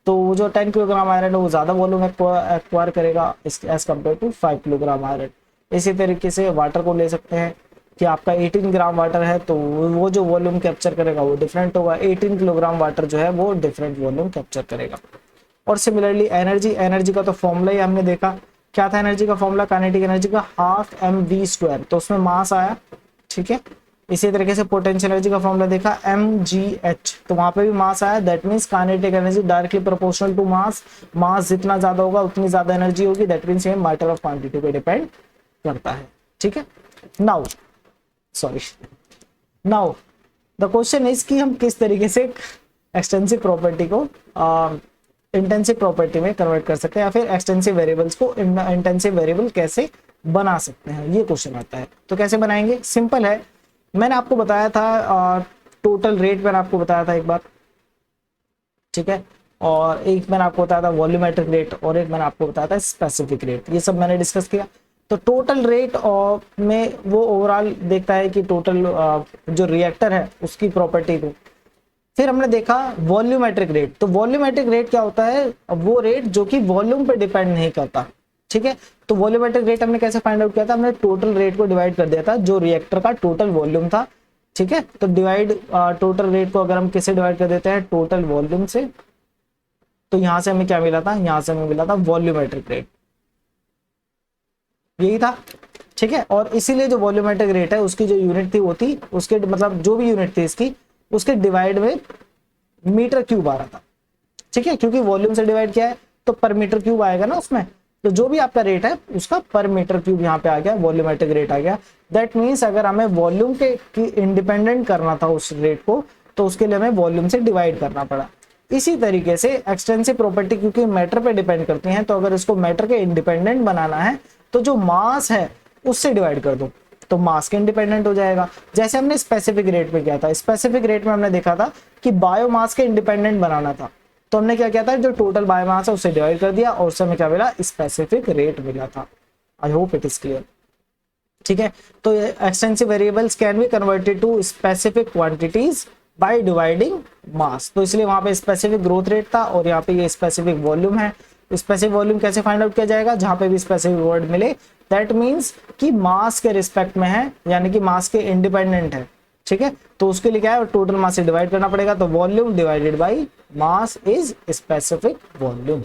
तो जो 10 किलोग्राम आयरन है वो ज्यादा वॉल्यूम एक्वायर करेगा as compare to 5 kilogram iron. इसी तरीके से वाटर को ले सकते हैं कि आपका 18 ग्राम वाटर है तो वो जो वॉल्यूम कैप्चर करेगा वो डिफरेंट होगा, 18 किलोग्राम वाटर जो है वो डिफरेंट वॉल्यूम कैप्चर करेगा। और सिमिलरली एनर्जी का तो फॉर्मूला ही हमने देखा, क्या था एनर्जी का फॉर्मूला, काइनेटिक एनर्जी का हाफ mv², तो उसमें मास आया, ठीक है। इसी तरीके से पोटेंशियल एनर्जी का फॉर्मूला देखा mgh, तो वहां पे भी मास आया, that means kinetic energy directly proportional to mass, mass जितना ज्यादा होगा उतनी ज्यादा एनर्जी होगी, दैट मींस ये मैटर ऑफ क्वांटिटी पे डिपेंड करता है, ठीक है। नाउ द क्वेश्चन इज कि हम किस तरीके से एक्सटेंसिव प्रॉपर्टी को इंटेंसिव प्रॉपर्टी में कन्वर्ट कर सकते हैं, या फिर एक्सटेंसिव वेरिएबल्स को इंटेंसिव वेरिएबल कैसे बना सकते हैं, ये क्वेश्चन आता है। तो कैसे बनाएंगे, सिंपल है, मैंने आपको बताया था टोटल रेट, मैंने आपको बताया था एक बार, ठीक है, और एक मैंने आपको बताया था वॉल्यूमेट्रिक रेट, और एक मैंने आपको बताया था स्पेसिफिक रेट, ये सब मैंने डिस्कस किया। तो टोटल रेट में वो ओवरऑल देखता है कि टोटल जो रिएक्टर है उसकी प्रॉपर्टी को। फिर हमने देखा वॉल्यूमेट्रिक रेट, तो वॉल्यूमेट्रिक रेट क्या होता है, वो रेट जो कि वॉल्यूम पे डिपेंड नहीं करता, ठीक है। तो वॉल्यूमेट्रिक रेट हमने कैसे फाइंड आउट किया था, हमने टोटल रेट को डिवाइड कर दिया था जो रिएक्टर का टोटल वॉल्यूम था, ठीक है। तो डिवाइड टोटल रेट को अगर हम किससे डिवाइड कर देते हैं, टोटल वॉल्यूम से, तो यहां से हमें क्या मिला था, यहां से हमें मिला था वॉल्यूमेट्रिक रेट, यही था, ठीक है। और इसीलिए जो वॉल्यूमेट्रिक रेट है उसकी जो यूनिट थी वो थी, उसके मतलब जो भी यूनिट थी इसकी, उसके डिवाइड में मीटर क्यूब आ रहा था, ठीक है, क्योंकि वॉल्यूम से डिवाइड किया है तो पर मीटर क्यूब आएगा ना उसमें, तो जो भी आपका रेट है उसका पर मीटर क्यूब यहाँ पे आ गया, वॉल्यूमेट्रिक रेट आ गया। दैट मीन्स अगर हमें वॉल्यूम के इंडिपेंडेंट करना था उस रेट को, तो उसके लिए हमें वॉल्यूम से डिवाइड करना पड़ा। इसी तरीके से एक्सटेंसिव प्रॉपर्टी क्योंकि मैटर पे डिपेंड करती हैं, तो अगर इसको मैटर के इंडिपेंडेंट बनाना है तो जो मास है उससे डिवाइड कर दो, तो मास के इंडिपेंडेंट हो जाएगा। जैसे हमने स्पेसिफिक रेट में किया था, स्पेसिफिक रेट में हमने देखा था कि बायोमास के इंडिपेंडेंट बनाना था, तो हमने क्या किया था, जो टोटल बायोमास है उससे डिवाइड कर दिया और उससे हमें क्या मिला, स्पेसिफिक रेट मिला था। I hope it is clear, ठीक है। तो extensive variables can be converted to specific quantities by dividing mass, तो इसलिए वहां पे स्पेसिफिक ग्रोथ रेट था और यहाँ पे ये स्पेसिफिक वॉल्यूम है। स्पेसिफिक वॉल्यूम कैसे फाइंड आउट किया जाएगा, जहां पे भी स्पेसिफिक वर्ड मिले, दैट मींस कि मास के रिस्पेक्ट में है, यानी कि मास के इंडिपेंडेंट है, ठीक है। तो उसके लिए क्या है, टोटल मास से डिवाइड करना पड़ेगा, तो volume divided by mass is specific volume.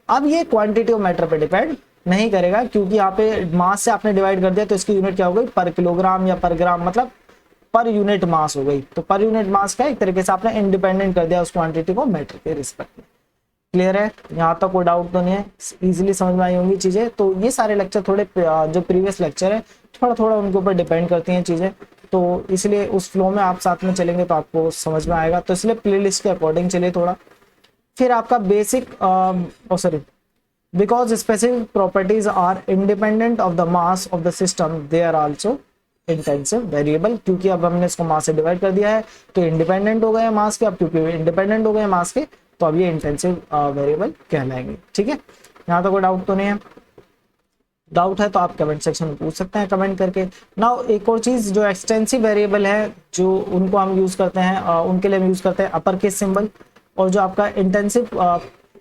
अब ये क्वांटिटी ऑफ मैटर पे डिपेंड नहीं करेगा, क्योंकि यहाँ पे मास से आपने डिवाइड कर दिया तो इसकी यूनिट क्या हो गई, पर किलोग्राम या पर ग्राम, मतलब पर यूनिट मास हो गई। तो पर यूनिट मास का एक तरीके से आपने इंडिपेंडेंट कर दिया उस क्वांटिटी को मैटर के रिस्पेक्ट में। क्लियर है, यहाँ तक कोई डाउट तो नहीं है, इजीली समझ में आई होंगी चीजें। तो ये सारे लेक्चर थोड़े जो प्रीवियस लेक्चर है थोड़ा थोड़ा उनके ऊपर डिपेंड करती हैं चीजें, तो इसलिए उस फ्लो में आप साथ में चलेंगे तो आपको समझ में आएगा, तो इसलिए प्लेलिस्ट के अकॉर्डिंग चलिए थोड़ा। फिर आपका basic sorry, because specific properties are independent of the mass of the system, they are also intensive variable, क्योंकि अब हमने इसको मास से डिवाइड कर दिया है तो इंडिपेंडेंट हो गए मास के, अब क्योंकि इंडिपेंडेंट हो गए मास के तो अब ये इंटेंसिव वेरिएबल कहलाएंगे, ठीक है। यहाँ तो कोई डाउट तो नहीं है, डाउट है तो आप कमेंट सेक्शन में पूछ सकते हैं कमेंट करके। नाउ एक और चीज, जो एक्सटेंसिव वेरिएबल है जो उनको हम यूज करते हैं, उनके लिए हम यूज करते हैं अपर केस सिंबल, और जो आपका इंटेंसिव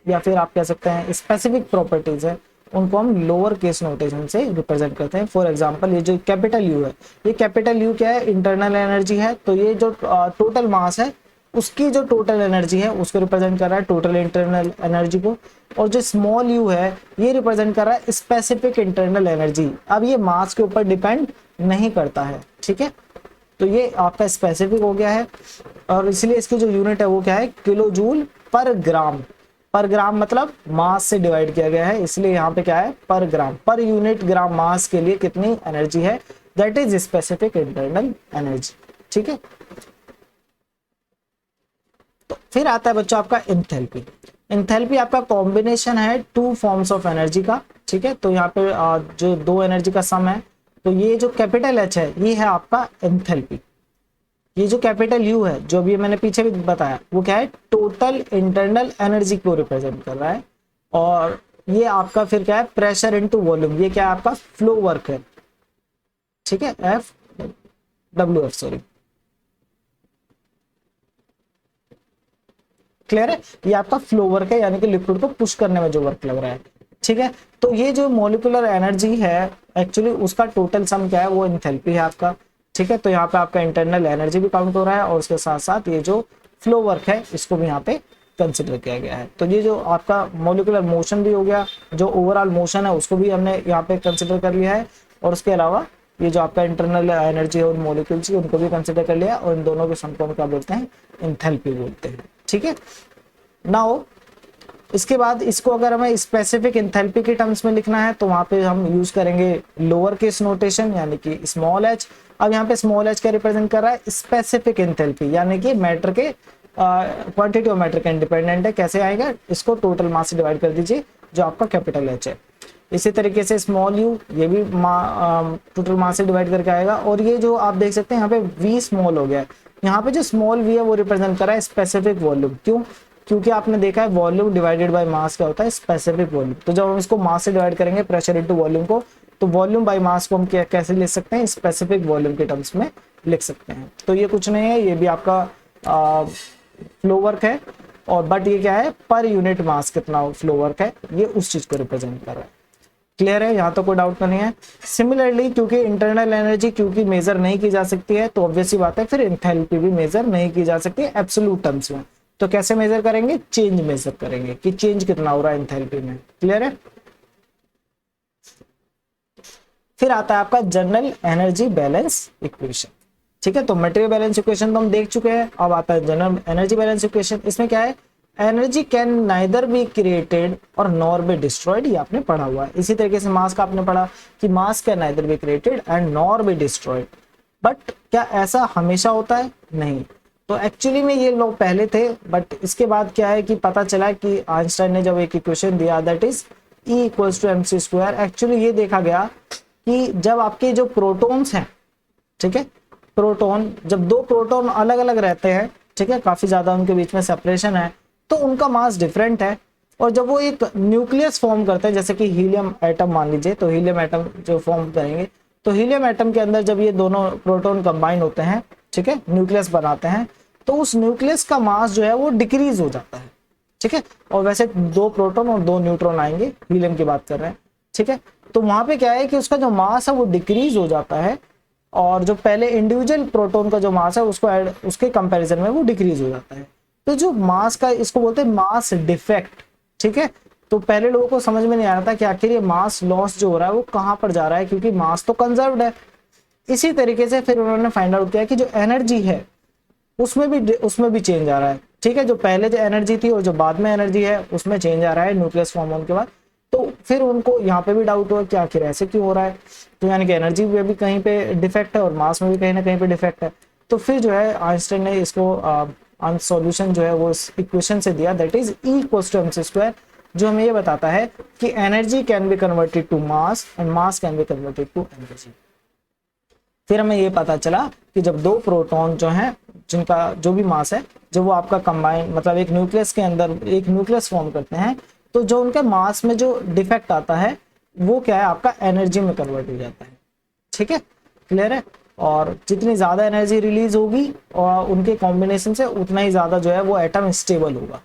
या फिर आप कह सकते हैं स्पेसिफिक प्रॉपर्टीज है उनको हम लोअर केस नोटेशन से रिप्रेजेंट करते हैं। फॉर एग्जांपल ये जो कैपिटल यू है, ये कैपिटल यू क्या है, इंटरनल एनर्जी है, तो ये जो टोटल मास है उसकी जो टोटल एनर्जी है उसको रिप्रेजेंट कर रहा है, टोटल इंटरनल एनर्जी को। और जो स्मॉल यू है ये रिप्रेजेंट कर रहा है स्पेसिफिक इंटरनल एनर्जी। अब ये मास के ऊपर डिपेंड नहीं करता है, ठीक है, तो ये आपका स्पेसिफिक हो गया है। और इसलिए इसकी जो यूनिट है वो क्या है, किलो जूल पर ग्राम। पर ग्राम मतलब मास से डिवाइड किया गया है, इसलिए यहाँ पे क्या है, पर ग्राम, पर यूनिट ग्राम मास के लिए कितनी एनर्जी है, that is specific internal energy, ठीक है। तो फिर आता है बच्चों आपका एंथैल्पी। एंथैल्पी आपका कॉम्बिनेशन है टू फॉर्म्स ऑफ एनर्जी का, ठीक है। तो यहाँ पे जो दो एनर्जी का सम है, तो ये जो कैपिटल एच है ये है आपका एंथैल्पी। ये जो कैपिटल यू है जो भी मैंने पीछे भी बताया वो क्या है, टोटल इंटरनल एनर्जी को रिप्रेजेंट कर रहा है। और ये आपका फिर क्या है, प्रेशर इनटू वॉल्यूम, ये क्या है आपका फ्लो वर्क है, ठीक है, F W F sorry, clear है। ये आपका फ्लो वर्क है, यानी कि लिक्विड को पुश करने में जो वर्क लग रहा है। ठीक है। तो ये जो मोलिकुलर एनर्जी है एक्चुअली उसका टोटल सम क्या है, वो एंथैल्पी है आपका। ठीक है, तो यहाँ पे आपका इंटरनल एनर्जी भी काउंट हो रहा है और उसके साथ साथ ये जो फ्लो वर्क है इसको भी यहाँ पे कंसिडर किया गया है। तो ये जो आपका मोलिकुलर मोशन भी हो गया, जो ओवरऑल मोशन है उसको भी हमने यहाँ पे कंसिडर कर लिया है, और उसके अलावा ये जो आपका इंटरनल एनर्जी है उन मॉलिक्यूल्स की उनको भी कंसिडर कर लिया, और इन दोनों के सम को हम क्या बोलते हैं, एंथैल्पी बोलते हैं। ठीक है, नाउ इसके बाद इसको अगर हमें स्पेसिफिक एंथैल्पी के टर्म्स में लिखना है तो वहां पे हम यूज करेंगे लोअर केस नोटेशन यानी कि स्मॉल एच। अब यहाँ पे स्मॉल एच क्या रिप्रेजेंट कर रहा है, स्पेसिफिक एंथैल्पी, यानी कि मैटर के क्वांटिटी ऑफ मैटर का इंडिपेंडेंट है। कैसे आएगा, इसको टोटल मास से डिवाइड कर दीजिए जो आपका कैपिटल एच है। इसी तरीके से स्मॉल यू, ये भी टोटल मास से डिवाइड करके आएगा। और ये जो आप देख सकते हैं यहाँ पे वी स्मॉल हो गया है, यहाँ पे जो स्मॉल वी है वो रिप्रेजेंट कर रहा है स्पेसिफिक वॉल्यूम। क्यों, क्योंकि आपने देखा है वॉल्यूम डिवाइडेड बाय मास क्या होता है, स्पेसिफिक वॉल्यूम। तो जब हम इसको मास से डिवाइड करेंगे प्रेशर इनटू वॉल्यूम को, तो वॉल्यूम बाय मास को हम कैसे लिख सकते हैं, स्पेसिफिक वॉल्यूम के टर्म्स में लिख सकते हैं। तो ये कुछ नहीं है, ये भी आपका फ्लो वर्क है, और बट ये क्या है, पर यूनिट मास कितना फ्लो वर्क है, ये उस चीज को रिप्रेजेंट कर रहा है। क्लियर है, यहाँ तो कोई डाउट नहीं है। सिमिलरली क्योंकि इंटरनल एनर्जी क्योंकि मेजर नहीं की जा सकती है, तो ऑब्वियस ही बात है फिर एंथैल्पी भी मेजर नहीं की जा सकती है एब्सोल्यूट टर्म्स में। तो कैसे मेजर करेंगे, चेंज मेजर करेंगे कि चेंज कितना हो रहा है एंथैल्पी में। क्लियर है। फिर आता है आपका जनरल एनर्जी बैलेंस इक्वेशन। ठीक है, तो मटेरियल बैलेंस इक्वेशन तो हम देख चुके हैं। अब आता है जनरल एनर्जी बैलेंस इक्वेशन। इसमें क्या है, energy can neither be created और नॉर बी डिस्ट्रॉयड, ये आपने पढ़ा हुआ है। इसी तरीके से मास का आपने पढ़ा कि मास can neither be created and nor be destroyed. But क्या ऐसा हमेशा होता है, नहीं। तो एक्चुअली में ये लोग पहले थे, बट इसके बाद क्या है कि पता चला कि आइंस्टाइन ने जब एक इक्वेशन दिया that is E equals to mc square, actually ये देखा गया कि जब आपके जो प्रोटॉन्स हैं, ठीक है, प्रोटॉन, जब दो प्रोटॉन अलग अलग रहते हैं, ठीक है, काफी ज्यादा उनके बीच में सेपरेशन है, तो उनका मास डिफरेंट है। और जब वो एक न्यूक्लियस फॉर्म करते हैं, जैसे कि हीलियम एटम मान लीजिए, तो हीलियम एटम जो फॉर्म करेंगे, तो हीलियम एटम के अंदर जब ये दोनों प्रोटॉन कंबाइन होते हैं, ठीक है, न्यूक्लियस बनाते हैं, तो उस न्यूक्लियस का मास जो है वो डिक्रीज हो जाता है। ठीक है, और वैसे दो प्रोटॉन और दो न्यूट्रॉन आएंगे, हीलियम की बात कर रहे हैं। ठीक है, तो वहां पे क्या है कि उसका जो मास है वो डिक्रीज हो जाता है, और जो पहले इंडिविजुअल प्रोटॉन का जो मास है उसको उसके कंपैरिजन में वो डिक्रीज हो जाता है। तो जो मास का, इसको बोलते हैं मास डिफेक्ट। ठीक है, तो पहले लोगों को समझ में नहीं आ रहा था कि आखिर ये मास लॉस जो हो रहा है वो कहां पर जा रहा है, क्योंकि मास तो कंजर्व्ड है। इसी तरीके से फिर उन्होंने फाइंड आउट किया कि जो एनर्जी है उसमें भी चेंज आ रहा है। ठीक है, जो पहले जो एनर्जी थी और जो बाद में एनर्जी है उसमें चेंज आ रहा है न्यूक्लियस फॉर्म होने के बाद। तो फिर उनको यहाँ पे भी डाउट हुआ कि आखिर ऐसे क्यों हो रहा है, तो यानी कि एनर्जी में भी कहीं पे डिफेक्ट है और मास में भी कहीं ना कहीं पे डिफेक्ट है। तो फिर जो है आइंस्टाइन ने इसको सॉल्यूशन जो है वो इस इक्वेशन से दिया, that is E equals to mc square, जो हमें ये बताता है कि energy can be converted to mass and mass can be converted to energy. फिर हमें ये पता चला कि जब दो प्रोटॉन जो हैं जिनका जो भी मास है, जब वो आपका कंबाइन मतलब एक न्यूक्लियस के अंदर एक न्यूक्लियस फॉर्म करते हैं, तो जो उनके मास में जो डिफेक्ट आता है वो क्या है, आपका एनर्जी में कन्वर्ट हो जाता है। ठीक है, क्लियर है। और जितनी ज्यादा एनर्जी रिलीज होगी और उनके कॉम्बिनेशन से उतना ही ज्यादा जो है वो एटम स्टेबल होगा।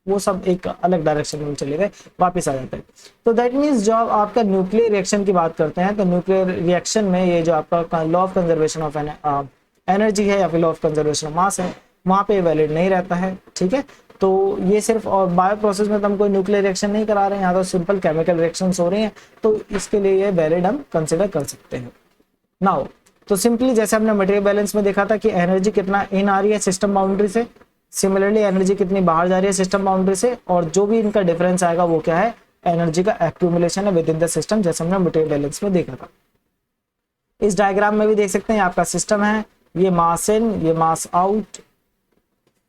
वो सब एक अलग डायरेक्शन में चले गए, वापस आ जाते हैं। तो दैट मीन्स जब आपका न्यूक्लियर रिएक्शन की बात करते हैं, तो न्यूक्लियर रिएक्शन में ये जो आपका law of conservation of energy है या फिर law of conservation of mass है, वहां पे वैलिड नहीं रहता है। ठीक है, तो ये सिर्फ, और बायो प्रोसेस में तो हम कोई न्यूक्लियर रिएक्शन नहीं करा रहे हैं, यहाँ तो सिंपल केमिकल रिएक्शंस हो रही हैं, तो इसके लिए ये वैलिड हम कंसिडर कर सकते हैं। नाउ तो सिंपली जैसे हमने मटेरियल बैलेंस में देखा था कि एनर्जी कितना इन आ रही है सिस्टम बाउंड्री से, सिमिलरली एनर्जी कितनी बाहर जा रही है सिस्टम बाउंड्री से, और जो भी इनका डिफरेंस आएगा वो क्या है, एनर्जी का एक्यूमुलेशन है विद इन द सिस्टम, जैसे हमने मटेरियल बैलेंस में देखा था। इस डायग्राम में भी देख सकते हैं आपका सिस्टम है, ये मास इन, ये मास आउट।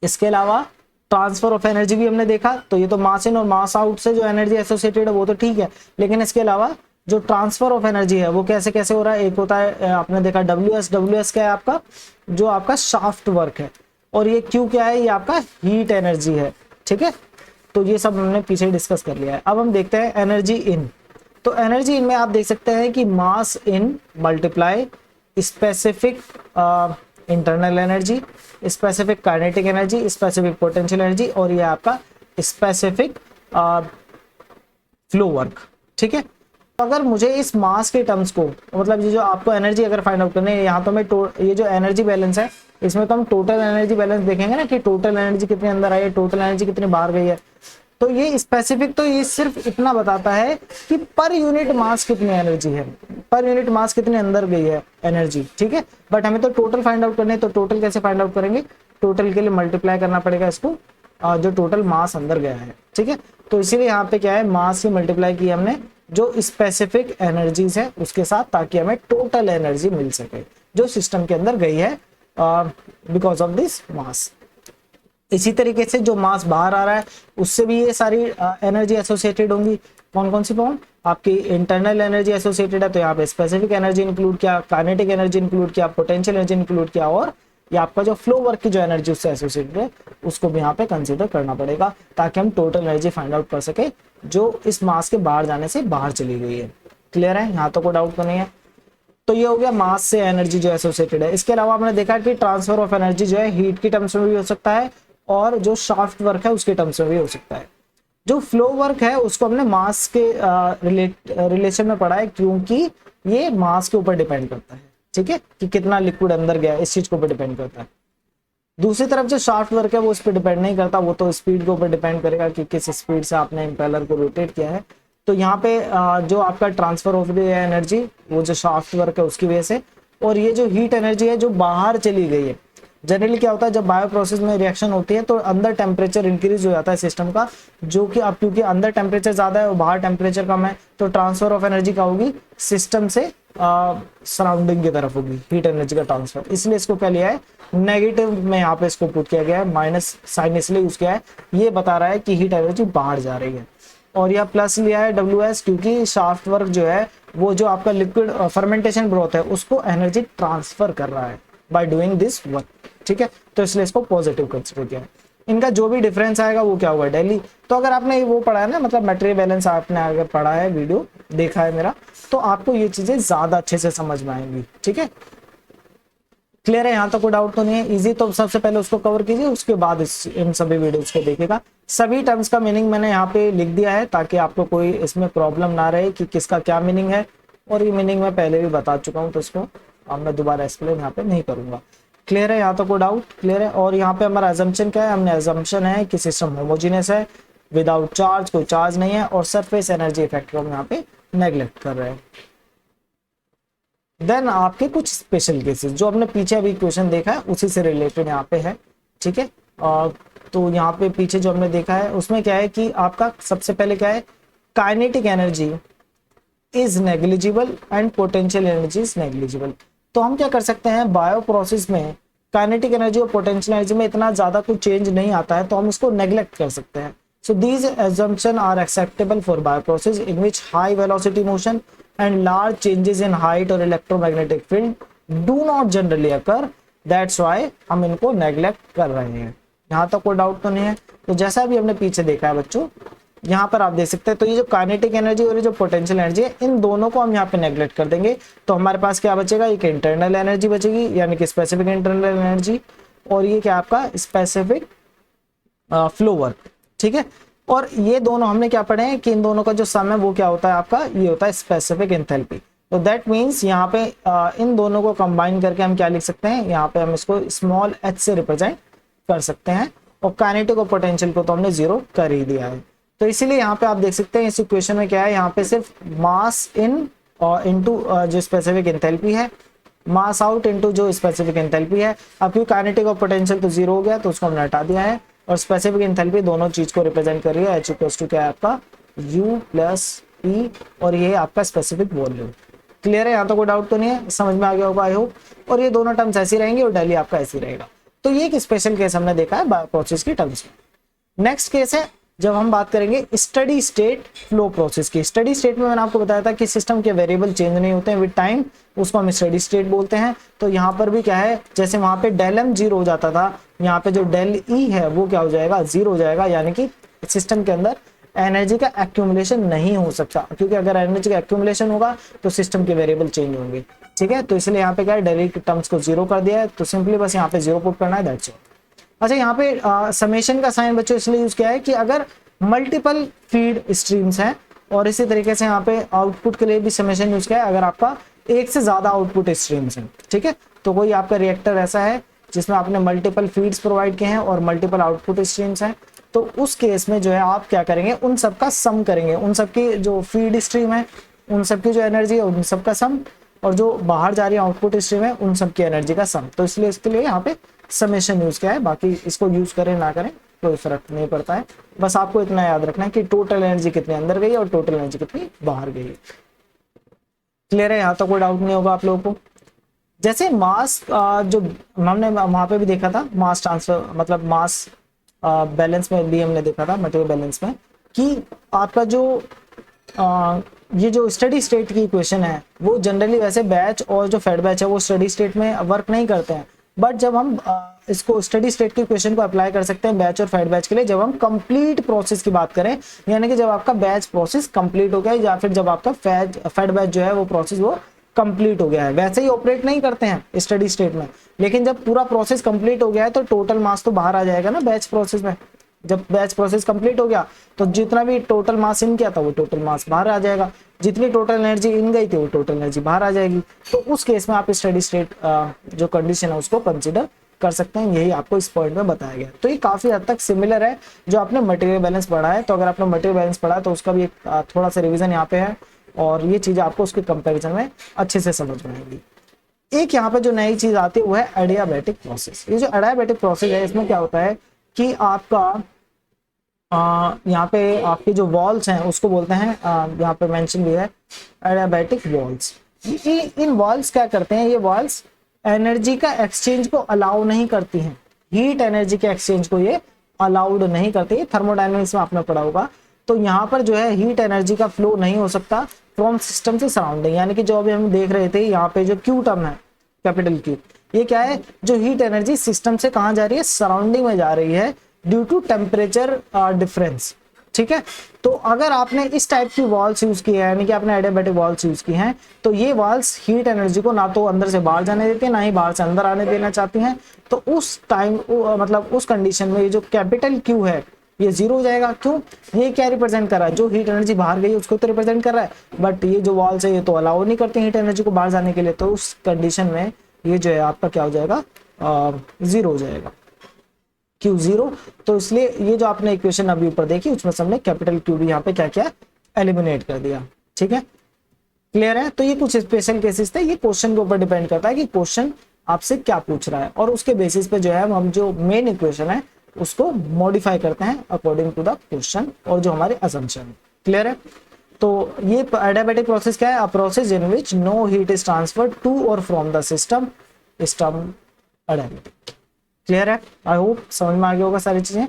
इसके अलावा ट्रांसफर ऑफ एनर्जी भी हमने देखा, तो ये तो मास इन और मास आउट से जो एनर्जी एसोसिएटेड है वो तो ठीक है, लेकिन इसके अलावा जो ट्रांसफर ऑफ एनर्जी है वो कैसे कैसे हो रहा है। एक होता है आपने देखा WS क्या है आपका, जो आपका शाफ्ट वर्क है, और ये Q क्या है, ये आपका हीट एनर्जी है। ठीक है, तो ये सब हमने पीछे डिस्कस कर लिया है। अब हम देखते हैं एनर्जी इन। तो एनर्जी इन में आप देख सकते हैं कि mass in multiply specific internal energy, specific kinetic energy, specific potential energy, और ये आपका स्पेसिफिक फ्लो वर्क। ठीक है। तो अगर मुझे इस मास के टर्म्स को, मतलब ये जो आपको एनर्जी अगर फाइंड आउट करनी है, यहाँ तो मैं ये जो एनर्जी बैलेंस है इसमें तो हम टोटल एनर्जी बैलेंस देखेंगे ना कि टोटल एनर्जी कितनी अंदर आई है, टोटल एनर्जी कितनी बाहर गई है। तो ये स्पेसिफिक तो ये सिर्फ इतना बताता है कि पर यूनिट मास कितनी एनर्जी है, पर यूनिट मास कितनी अंदर गई है एनर्जी, ठीक है। बट हमें तो टोटल फाइंड आउट करने है, तो टोटल कैसे फाइंड आउट करेंगे, टोटल के लिए मल्टीप्लाई करना पड़ेगा इसको जो टोटल मास अंदर गया है, ठीक है। तो इसीलिए यहाँ पे क्या है, मास से मल्टीप्लाई किया हमने जो स्पेसिफिक एनर्जीज है उसके साथ, ताकि हमें टोटल एनर्जी मिल सके जो सिस्टम के अंदर गई है बिकॉज ऑफ दिस मास। इसी तरीके से जो मास बाहर आ रहा है उससे भी ये सारी एनर्जी एसोसिएटेड होंगी। कौन कौन सी फॉर्म, आपकी इंटरनल एनर्जी एसोसिएटेड है, तो यहाँ पे स्पेसिफिक एनर्जी इंक्लूड किया, काइनेटिक एनर्जी इंक्लूड किया, पोटेंशियल एनर्जी इंक्लूड किया, और ये आपका जो फ्लो वर्क की जो एनर्जी उससे एसोसिएटेड है उसको भी यहाँ पे कंसीडर करना पड़ेगा, ताकि हम टोटल एनर्जी फाइंड आउट कर सके जो इस मास के बाहर जाने से बाहर चली गई है। क्लियर है, यहाँ तो कोई डाउट तो नहीं है। तो ये हो गया मास से एनर्जी जो एसोसिएटेड है। इसके अलावा हमने देखा कि ट्रांसफर ऑफ एनर्जी जो है हीट की टर्म्स में भी हो सकता है और जो शाफ्ट वर्क है उसके टर्म्स में भी हो सकता है। जो फ्लो वर्क है उसको हमने मास के रिलेशन में पढ़ा है, क्योंकि ये मास के ऊपर डिपेंड करता है, ठीक है, कि कितना लिक्विड अंदर गया इस चीज के ऊपर डिपेंड करता है। दूसरी तरफ जो शाफ्ट वर्क है वो उस पर डिपेंड नहीं करता, वो तो स्पीड के ऊपर डिपेंड करेगा कि किस स्पीड से आपने इंपेलर को रोटेट किया है। तो यहाँ पे जो आपका ट्रांसफर ऑफ द एनर्जी वो जो शाफ्ट वर्क है उसकी वजह से, और ये जो हीट एनर्जी है जो बाहर चली गई है। जनरली क्या होता है, जब बायो प्रोसेस में रिएक्शन होती है तो अंदर टेम्परेचर इंक्रीज हो जाता है सिस्टम का, जो कि अब क्योंकि अंदर टेम्परेचर ज्यादा है और बाहर टेम्परेचर कम है, तो ट्रांसफर ऑफ एनर्जी का होगी सिस्टम से सराउंडिंग की तरफ होगी हीट एनर्जी का ट्रांसफर। इसलिए इसको क्या लिया है, नेगेटिव में यहाँ पे इसको पुट किया गया है, माइनस साइन इसलिए यूज किया है, ये बता रहा है कि हीट एनर्जी बाहर जा रही है। और यह प्लस लिया है WS, क्योंकि शाफ्ट वर्क जो है वो जो आपका लिक्विड फर्मेंटेशन ब्रोथ है उसको एनर्जी ट्रांसफर कर रहा है बाय डूइंग दिस वर्क, ठीक है। तो इसलिए इसको पॉजिटिव कंसीडर किया है। इनका जो भी डिफरेंस आएगा वो क्या होगा, डेली। तो अगर आपने वो पढ़ा है ना, मतलब मटेरियल बैलेंस आपने अगर पढ़ा है, वीडियो देखा है मेरा, तो आपको ये चीजें ज्यादा अच्छे से समझ में आएंगी, ठीक है। क्लियर है, यहाँ तो कोई डाउट तो नहीं है, इजी। तो सबसे पहले उसको कवर कीजिए, उसके बाद इन सभी वीडियोस को देखिएगा। सभी टर्म्स का मीनिंग मैंने यहाँ पे लिख दिया है ताकि आपको कोई इसमें प्रॉब्लम ना रहे कि किसका क्या मीनिंग है, और ये मीनिंग मैं पहले भी बता चुका हूँ, तो इसको अब मैं दोबारा एक्सप्लेन यहाँ पे नहीं करूंगा। क्लियर है, यहाँ तो कोई डाउट क्लियर है। और यहाँ पे हमारा अजम्पशन क्या है, हमने अजम्पशन है कि सिस्टम होमोजीनियस है, विदाउट चार्ज, कोई चार्ज नहीं है, और सरफेस एनर्जी इफेक्ट को हम यहाँ पे नेग्लेक्ट कर रहे हैं। देन आपके कुछ स्पेशल केसेस जो हमने पीछे अभी क्वेश्चन देखा है उसी से रिलेटेड यहाँ पे है, ठीक है। तो यहाँ पे पीछे जो हमने देखा है उसमें क्या है कि आपका सबसे पहले क्या है, kinetic energy is negligible and potential energy is negligible. तो हम क्या कर सकते हैं, बायो प्रोसेस में काइनेटिक एनर्जी और पोटेंशियल एनर्जी में इतना ज्यादा कुछ चेंज नहीं आता है, तो हम उसको नेग्लेक्ट कर सकते हैं। So these assumptions are acceptable for bio process in which high velocity motion and large changes in height or electromagnetic field do not generally occur, that's why हम इनको neglect कर रहे हैं। यहाँ तक कोई डाउट तो नहीं है। तो जैसा भी हमने पीछे देखा है बच्चों, यहाँ पर आप देख सकते हैं, तो ये जो काइनेटिक एनर्जी और ये जो पोटेंशियल एनर्जी है, इन दोनों को हम यहाँ पे नेग्लेक्ट कर देंगे। तो हमारे पास क्या बचेगा, एक इंटरनल एनर्जी बचेगी, यानी कि स्पेसिफिक इंटरनल एनर्जी, और ये क्या आपका स्पेसिफिक फ्लो वर्क, ठीक है। और ये दोनों हमने क्या पढ़े हैं कि इन दोनों का जो सम है वो क्या होता है आपका, ये होता है स्पेसिफिक एंथैल्पी। तो दैट मींस यहाँ पे इन दोनों को कंबाइन करके हम क्या लिख सकते हैं, यहाँ पे हम इसको स्मॉल h से रिप्रेजेंट कर सकते हैं, और काइनेटिक और पोटेंशियल को तो हमने जीरो कर ही दिया है। तो इसीलिए यहाँ पे आप देख सकते हैं इस इक्वेशन में क्या है, यहाँ पे सिर्फ मास इन इनटू जो स्पेसिफिक एंथैल्पी है, मास आउट इनटू जो स्पेसिफिक एंथैल्पी है। अब क्योंकि काइनेटिक और पोटेंशियल तो जीरो हो गया तो उसको हमने हटा दिया है, और स्पेसिफिक एंथैल्पी दोनों चीज को रिप्रेजेंट कर रही है, H इक्वल्स टू क्या है आपका U प्लस E, और ये आपका स्पेसिफिक वॉल्यूम। क्लियर है, यहाँ तो कोई डाउट तो नहीं है, समझ में आ गया होगा आई होप। और ये दोनों टर्म्स ऐसी रहेंगी और डेली आपका ऐसी रहेगा। तो ये एक स्पेशल केस हमने देखा है बायो प्रोसेस की टर्म्स में। नेक्स्ट केस है जब हम बात करेंगे स्टडी स्टेट फ्लो प्रोसेस की। स्टडी स्टेट में मैंने आपको बताया था कि सिस्टम के वेरिएबल चेंज नहीं होते हैं विद टाइम, उसको हम स्टडी स्टेट बोलते हैं। तो यहाँ पर भी क्या है, जैसे वहां पे डेल एम जीरो हो जाता था, यहाँ पे जो डेल ई है वो क्या हो जाएगा, जीरो हो जाएगा, यानी कि सिस्टम के अंदर एनर्जी का एक्यूमुलेशन नहीं हो सकता, क्योंकि अगर एनर्जी का एक्यूमुलेशन होगा तो सिस्टम के वेरिएबल चेंज होंगे, ठीक है। तो इसलिए यहाँ पे क्या है, डेल के टर्म्स को जीरो कर दिया है, तो सिंपली बस यहाँ पे जीरो पुट करना है, दैट्स ऑल। अच्छा, यहाँ पे समेशन का साइन बच्चों इसलिए यूज किया है कि अगर मल्टीपल फीड स्ट्रीम्स हैं और इसी तरीके से यहाँ पे आउटपुट के लिए भी समेशन यूज किया है अगर आपका एक से ज्यादा आउटपुट स्ट्रीम्स हैं, ठीक है। तो कोई आपका रिएक्टर ऐसा है जिसमें आपने मल्टीपल फीड्स प्रोवाइड किए हैं और मल्टीपल आउटपुट स्ट्रीम्स हैं, तो उस केस में जो है आप क्या करेंगे, उन सब का सम करेंगे, उन सब की जो फीड स्ट्रीम है उन सब की जो एनर्जी है उन सब का सम, और जो बाहर जा रही है आउटपुट स्ट्रीम है उन सब की एनर्जी का सम। तो इसलिए इसके लिए यहाँ पे समेशन यूज किया है, बाकी इसको यूज करें ना करें कोई फर्क नहीं पड़ता है, बस आपको इतना याद रखना है कि टोटल एनर्जी कितनी अंदर गई और टोटल एनर्जी कितनी बाहर गई। क्लियर है, यहाँ तो कोई डाउट नहीं होगा आप लोगों को। जैसे मास जो हमने वहां पे भी देखा था, मास ट्रांसफर मतलब मास बैलेंस में भी हमने देखा था, मटेरियल बैलेंस में, कि आपका जो ये जो स्टडी स्टेट की इक्वेशन है वो जनरली वैसे बैच और जो फेड बैच है वो स्टडी स्टेट में वर्क नहीं करते हैं, बट जब हम इसको स्टडी स्टेट की इक्वेशन को अप्लाई कर सकते हैं बैच और फेड बैच के लिए जब हम कंप्लीट प्रोसेस की बात करें, यानी कि जब आपका बैच प्रोसेस कंप्लीट हो गया है या फिर जब आपका फेड बैच जो है वो प्रोसेस वो कंप्लीट हो गया है। वैसे ही ऑपरेट नहीं करते हैं स्टडी स्टेट में, लेकिन जब पूरा प्रोसेस कंप्लीट हो गया है तो टोटल मास तो बाहर आ जाएगा ना बैच प्रोसेस में। जब बैच प्रोसेस कंप्लीट हो गया तो जितना भी टोटल मास इन किया था वो टोटल मास बाहर आ जाएगा, जितनी टोटल एनर्जी इन गई थी वो टोटल एनर्जी बाहर आ जाएगी। तो उस केस में आप स्टडी स्टेट जो कंडीशन है उसको कंसिडर कर सकते हैं, यही आपको इस पॉइंट में बताया गया। तो ये काफी हद तक सिमिलर है जो आपने मटेरियल बैलेंस पढ़ा है, तो अगर आपने मटेरियल बैलेंस पढ़ा है तो उसका भी एक थोड़ा सा रिविजन यहाँ पे है और ये चीजें आपको उसके कंपैरिजन में अच्छे से समझ में आएगी। एक यहाँ पे जो नई चीज आती है वो है एडियाबैटिक प्रोसेस। ये जो एडियाबैटिक प्रोसेस है इसमें क्या होता है कि आपका यहाँ पे आपके जो वॉल्स हैं उसको बोलते हैं, यहाँ पे मेंशन भी है एडियाबैटिक वॉल्स। इन वॉल्स क्या करते हैं, ये वॉल्स एनर्जी का एक्सचेंज को अलाउ नहीं करती हैं, हीट एनर्जी के एक्सचेंज को ये अलाउड नहीं करते। थर्मोडायनेमिक्स में आपने पढ़ा होगा। तो यहाँ पर जो है हीट एनर्जी का फ्लो नहीं हो सकता फ्रॉम सिस्टम से सराउंडिंग, यानी कि जो अभी हम देख रहे थे यहाँ पे जो क्यू टर्म है कैपिटल क्यू, ये क्या है, जो हीट एनर्जी सिस्टम से कहाँ जा रही है, सराउंडिंग में जा रही है ड्यू टू टेम्परेचर डिफरेंस। ठीक है, तो अगर आपने इस टाइप की वॉल्स यूज की है, यानी कि आपने एडियाबैटिक वॉल्स यूज की हैं, तो ये वॉल्स हीट एनर्जी को ना तो अंदर से बाहर जाने देती है ना ही बाहर से अंदर आने देना चाहती हैं। तो उस टाइम मतलब उस कंडीशन में ये जो कैपिटल क्यू है ये जीरो हो जाएगा। क्यों, ये क्या रिप्रेजेंट कर रहा है, जो हीट एनर्जी बाहर गई उसको तो रिप्रेजेंट कर रहा है, बट ये जो वॉल्स है ये तो अलाउ नहीं करती हीट एनर्जी को बाहर जाने के लिए। तो उस कंडीशन में ये जो है आपका क्या हो जाएगा, जीरो हो जाएगा, क्यू जीरो। तो इसलिए ये जो आपने इक्वेशन अभी ऊपर देखी उसमें से हमने कैपिटल क्यू भी यहाँ पे क्या क्या एलिमिनेट कर दिया। ठीक है, क्लियर है। तो ये कुछ स्पेशल केसेस थे, ये क्वेश्चन के ऊपर डिपेंड करता है कि क्वेश्चन आपसे क्या पूछ रहा है, और उसके बेसिस पे जो है हम जो मेन इक्वेशन है उसको मॉडिफाई करते हैं अकॉर्डिंग टू द क्वेश्चन और जो हमारे असम्पशन। क्लियर है। तो ये एडियाबैटिक प्रोसेस क्या है, a process in which no heat is transferred to और from the system is termed adiabatic. Clear है, आई होप समझ में आ गया होगा सारी चीजें।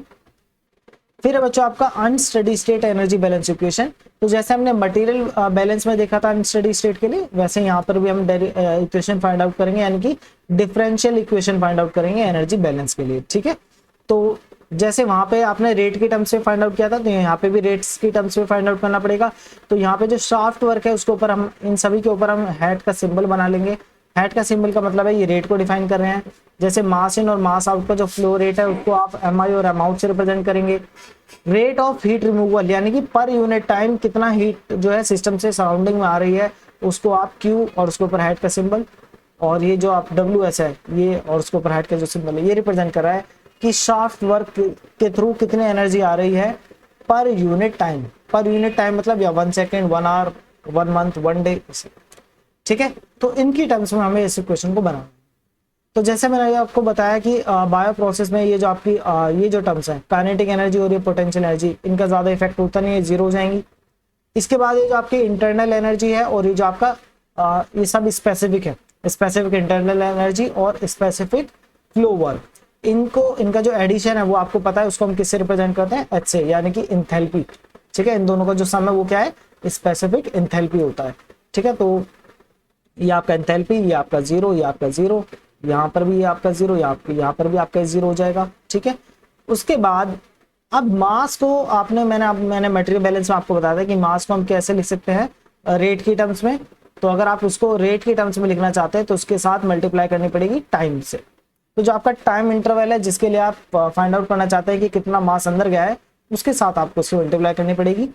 फिर है बच्चों आपका unsteady state energy balance equation. तो जैसे हमने मटेरियल बैलेंस में देखा था अनस्टेडी स्टेट के लिए, वैसे यहाँ पर भी हम इक्वेशन फाइंड आउट करेंगे, यानी कि डिफरेंशियल इक्वेशन फाइंड आउट करेंगे एनर्जी बैलेंस के लिए। ठीक है, तो जैसे वहां पे आपने रेट की टर्म्स में फाइंड आउट किया था, तो यहाँ पे भी रेट्स की टर्म्स में फाइंड आउट करना पड़ेगा। तो यहाँ पे जो शाफ्ट वर्क है उसके ऊपर हम इन सभी के ऊपर हम हैट का सिंबल बना लेंगे। हैट का सिंबल का मतलब है ये रेट को डिफाइन कर रहे हैं। जैसे मास इन और मास आउट का जो फ्लो रेट है उसको आप एम आई और एम आउट से रिप्रेजेंट करेंगे। रेट ऑफ हीट रिमूवल यानी कि पर यूनिट टाइम कितना हीट जो है सिस्टम से सराउंडिंग में आ रही है उसको आप क्यू और उसके ऊपर हैट का सिंबल, और ये जो आप डब्ल्यू एस है ये और उसके ऊपर हैट का जो सिंबल है ये रिप्रेजेंट कर रहा है कि शाफ्ट वर्क के थ्रू कितनी एनर्जी आ रही है per unit time. Per unit time मतलब या 1 सेकेंड, 1 आवर, 1 मंथ, 1 डे। ठीक है, तो इनकी टर्म्स में हमें इस इक्वेशन को बनाना। तो जैसे मैंने आपको बताया कि बायो प्रोसेस में ये जो आपकी ये जो टर्म्स है काइनेटिक एनर्जी और ये पोटेंशियल एनर्जी, इनका ज्यादा इफेक्ट होता नहीं है, जीरो हो जाएंगी। इसके बाद ये जो आपकी इंटरनल एनर्जी है और ये जो आपका ये सब स्पेसिफिक है, स्पेसिफिक इंटरनल एनर्जी और स्पेसिफिक फ्लो वर्क, इनका जो एडिशन है वो आपको पता है, उसको हम किससे रिप्रेजेंट करते हैं, एच से, यानी कि इंथैल्पी। ठीक है, इन दोनों का जो सम है वो क्या है, स्पेसिफिक इंथैल्पी होता है। ठीक है, तो ये आपका एंथैल्पी, ये आपका जीरो, ये आपका जीरो, यहाँ पर भी ये आपका जीरो, यहाँ पर भी आपका जीरो हो जाएगा। ठीक है, उसके बाद अब मास को आपने मैंने मटेरियल बैलेंस में आपको बताया था कि मास को हम कैसे लिख सकते हैं, रेट की टर्म्स में। तो अगर आप उसको रेट की टर्म्स में लिखना चाहते हैं तो उसके साथ मल्टीप्लाई करनी पड़ेगी टाइम से। तो जो आपका टाइम इंटरवल है जिसके लिए आप फाइंड आउट करना चाहते हैं कि कितना मास अंदर गया है, उसके साथ आपको उसको मल्टीप्लाई करनी पड़ेगी।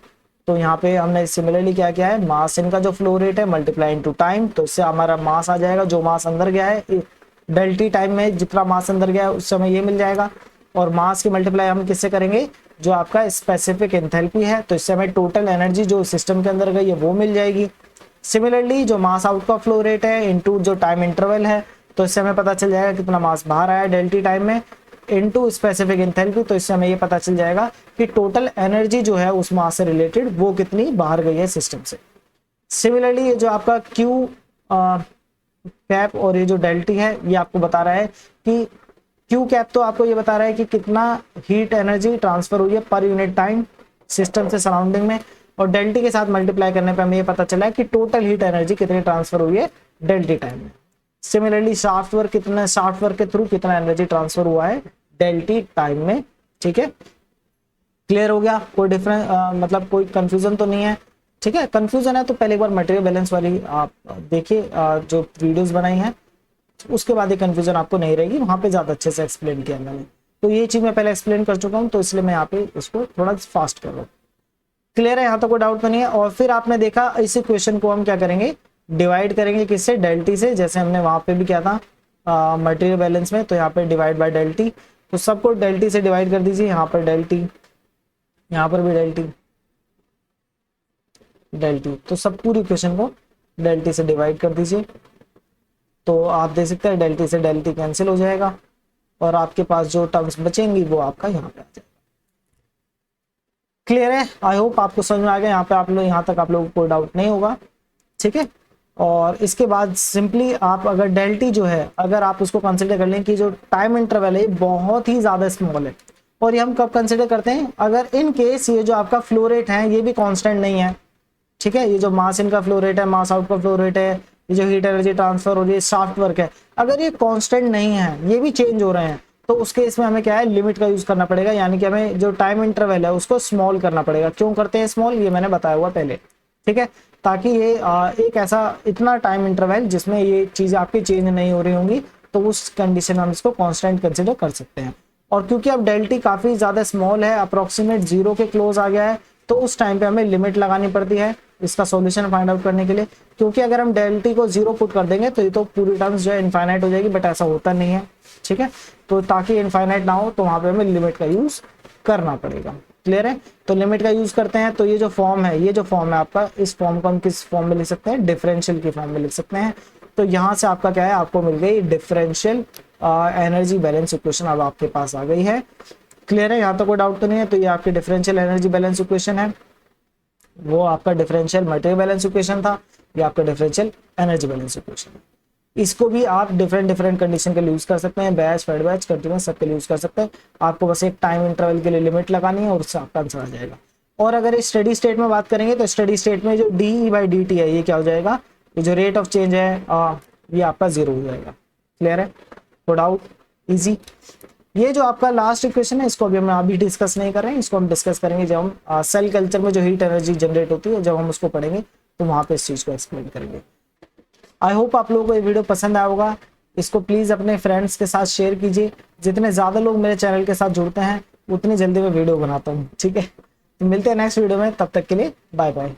तो यहाँ पे हमने सिमिलरली क्या किया है, मास इनका जो फ्लो रेट है मल्टीप्लाई इनटू टाइम, तो इससे हमारा मास आ जाएगा, जो मास अंदर गया है डेल टी टाइम में जितना मास अंदर गया है उस समय ये मिल जाएगा, और मास की मल्टीप्लाई हम किससे करेंगे, जो आपका स्पेसिफिक एंथैल्पी है, तो इससे हमें टोटल एनर्जी जो सिस्टम के अंदर गई है वो मिल जाएगी। सिमिलरली जो मास आउट का फ्लो रेट है इनटू जो टाइम इंटरवल है, तो इससे हमें पता चल जाएगा कितना मास बाहर आया डेल टी टाइम में इनटू स्पेसिफिक एंथैल्पी, तो इससे हमें ये पता चल जाएगा कि टोटल एनर्जी जो है उस मास से रिलेटेड वो कितनी बाहर गई है सिस्टम से। सिमिलरली ये जो आपका क्यू कैप और ये जो डेल टी है ये आपको बता रहा है कि क्यू कैप तो आपको ये बता रहा है कि कितना हीट एनर्जी ट्रांसफर हुई है पर यूनिट टाइम सिस्टम से सराउंडिंग में, और डेल टी के साथ मल्टीप्लाई करने पे हमें ये पता चला है कि टोटल हीट एनर्जी कितनी ट्रांसफर हुई है डेल टी टाइम में। सिमिलरली शाफ्ट वर्क के थ्रू कितना एनर्जी ट्रांसफर हुआ है डेल टी टाइम में। ठीक है, क्लियर हो गया, कोई डिफरेंस मतलब कोई कंफ्यूजन तो नहीं है। ठीक है, कंफ्यूजन है तो पहले एक बार मटेरियल बैलेंस वाली आप देखिए जो वीडियोस बनाई हैं, उसके बाद ये कंफ्यूजन आपको नहीं रहेगी, वहां पे ज्यादा अच्छे से एक्सप्लेन किया मैंने। तो ये चीज मैं पहले एक्सप्लेन कर चुका हूँ, तो इसलिए मैं यहाँ पे उसको थोड़ा फास्ट कर रहा हूँ। क्लियर है, यहाँ तो कोई डाउट तो नहीं है। और फिर आपने देखा इसी क्वेश्चन को हम क्या करेंगे, डिवाइड करेंगे किससे, डेल टी से, जैसे हमने वहां पे भी किया था मटेरियल बैलेंस में। तो यहाँ पे डिवाइड बाय डेल टी, तो सबको डेल टी से डिवाइड कर दीजिए, यहाँ पर डेल टी, यहाँ पर भी डेल टी डेल टी, तो सब पूरी क्वेश्चन को डेल टी से डिवाइड कर दीजिए। तो आप देख सकते हैं डेल टी से डेल टी कैंसिल हो जाएगा, और आपके पास जो टर्म्स बचेंगी वो आपका यहाँ पे आ जाएगा। क्लियर है, आई होप आपको समझ में आ गया, यहाँ पे आप लोग, यहाँ तक आप लोगों को कोई डाउट नहीं होगा। ठीक है, और इसके बाद सिंपली आप अगर डेल टी जो है अगर आप उसको कंसिडर कर लें कि जो टाइम इंटरवल है बहुत ही ज्यादा स्मॉल है, और ये हम कब कंसिडर करते हैं, अगर इन केस ये जो आपका फ्लो रेट है ये भी कांस्टेंट नहीं है। ठीक है, ये जो मास इनका फ्लो रेट है, मास आउट का फ्लो रेट है, ये जो हीट एनर्जी ट्रांसफर हो रही है, शाफ्ट वर्क है, अगर ये कांस्टेंट नहीं है, ये भी चेंज हो रहे हैं, तो उस केस में हमें क्या है, लिमिट का यूज करना पड़ेगा, यानी कि हमें जो टाइम इंटरवल है उसको स्मॉल करना पड़ेगा। क्यों करते हैं स्मॉल, ये मैंने बताया हुआ पहले। ठीक है, ताकि ये एक ऐसा इतना टाइम इंटरवल जिसमें ये चीजें आपकी चेंज नहीं हो रही होंगी, तो उस कंडीशन में हम इसको कांस्टेंट कंसिडर कर सकते हैं। और क्योंकि अब डेल टी काफी ज्यादा स्मॉल है, अप्रोक्सीमेट जीरो के क्लोज आ गया है, तो उस टाइम पे हमें लिमिट लगानी पड़ती है इसका सॉल्यूशन फाइंड आउट करने के लिए। क्योंकि अगर हम डेल टी को जीरो पुट कर देंगे तो ये तो पूरी टर्म्स जो है इनफाइनाइट हो जाएगी, बट ऐसा होता नहीं है। ठीक है, तो ताकि इनफाइनाइट ना हो तो वहां पे हमें लिमिट का यूज करना पड़ेगा। क्लियर है, तो लिमिट का यूज करते हैं। तो ये जो फॉर्म है, ये जो फॉर्म है आपका, इस फॉर्म को हम किस फॉर्म में लिख सकते हैं, डिफरेंशियल की फॉर्म में लिख सकते हैं। तो यहाँ से आपका क्या है, आपको मिल गई डिफरेंशियल एनर्जी बैलेंस इक्वेशन, अब आपके पास आ गई है। क्लियर है, यहाँ तो कोई डाउट तो नहीं है। तो ये आपकी डिफरेंशियल एनर्जी बैलेंस इक्वेशन है, वो आपका डिफरेंशियल मटेरियल बैलेंस इक्वेशन था, ये आपका डिफरेंशियल एनर्जी बैलेंस इक्वेशन है। इसको भी आप डिफरेंट कंडीशन के लिए यूज कर सकते हैं, बैच, फेड बैच, कंटीन्यूअस सबके लिए यूज कर सकते हैं। आपको बस एक टाइम इंटरवल के लिए लिमिट लगानी है और उससे आपका आंसर आ जाएगा। और अगर स्टडी स्टेट में बात करेंगे तो स्टडी स्टेट में जो डी बाई डी टी है ये क्या हो जाएगा, ये जो रेट ऑफ चेंज है ये आपका जीरो हो जाएगा। क्लियर है, तो डाउट इजी। ये जो आपका लास्ट इक्वेशन है इसको हम अभी डिस्कस नहीं कर रहे हैं, इसको हम डिस्कस करेंगे जब हम सेल कल्चर में जो हीट एनर्जी जनरेट होती है जब हम उसको पढ़ेंगे, तो वहां पे इस चीज को एक्सप्लेन करेंगे। आई होप आप लोगों को ये वीडियो पसंद आया होगा। इसको प्लीज अपने फ्रेंड्स के साथ शेयर कीजिए। जितने ज्यादा लोग मेरे चैनल के साथ जुड़ते हैं उतनी जल्दी मैं वीडियो बनाता हूँ। ठीक है, तो मिलते हैं नेक्स्ट वीडियो में, तब तक के लिए बाय बाय।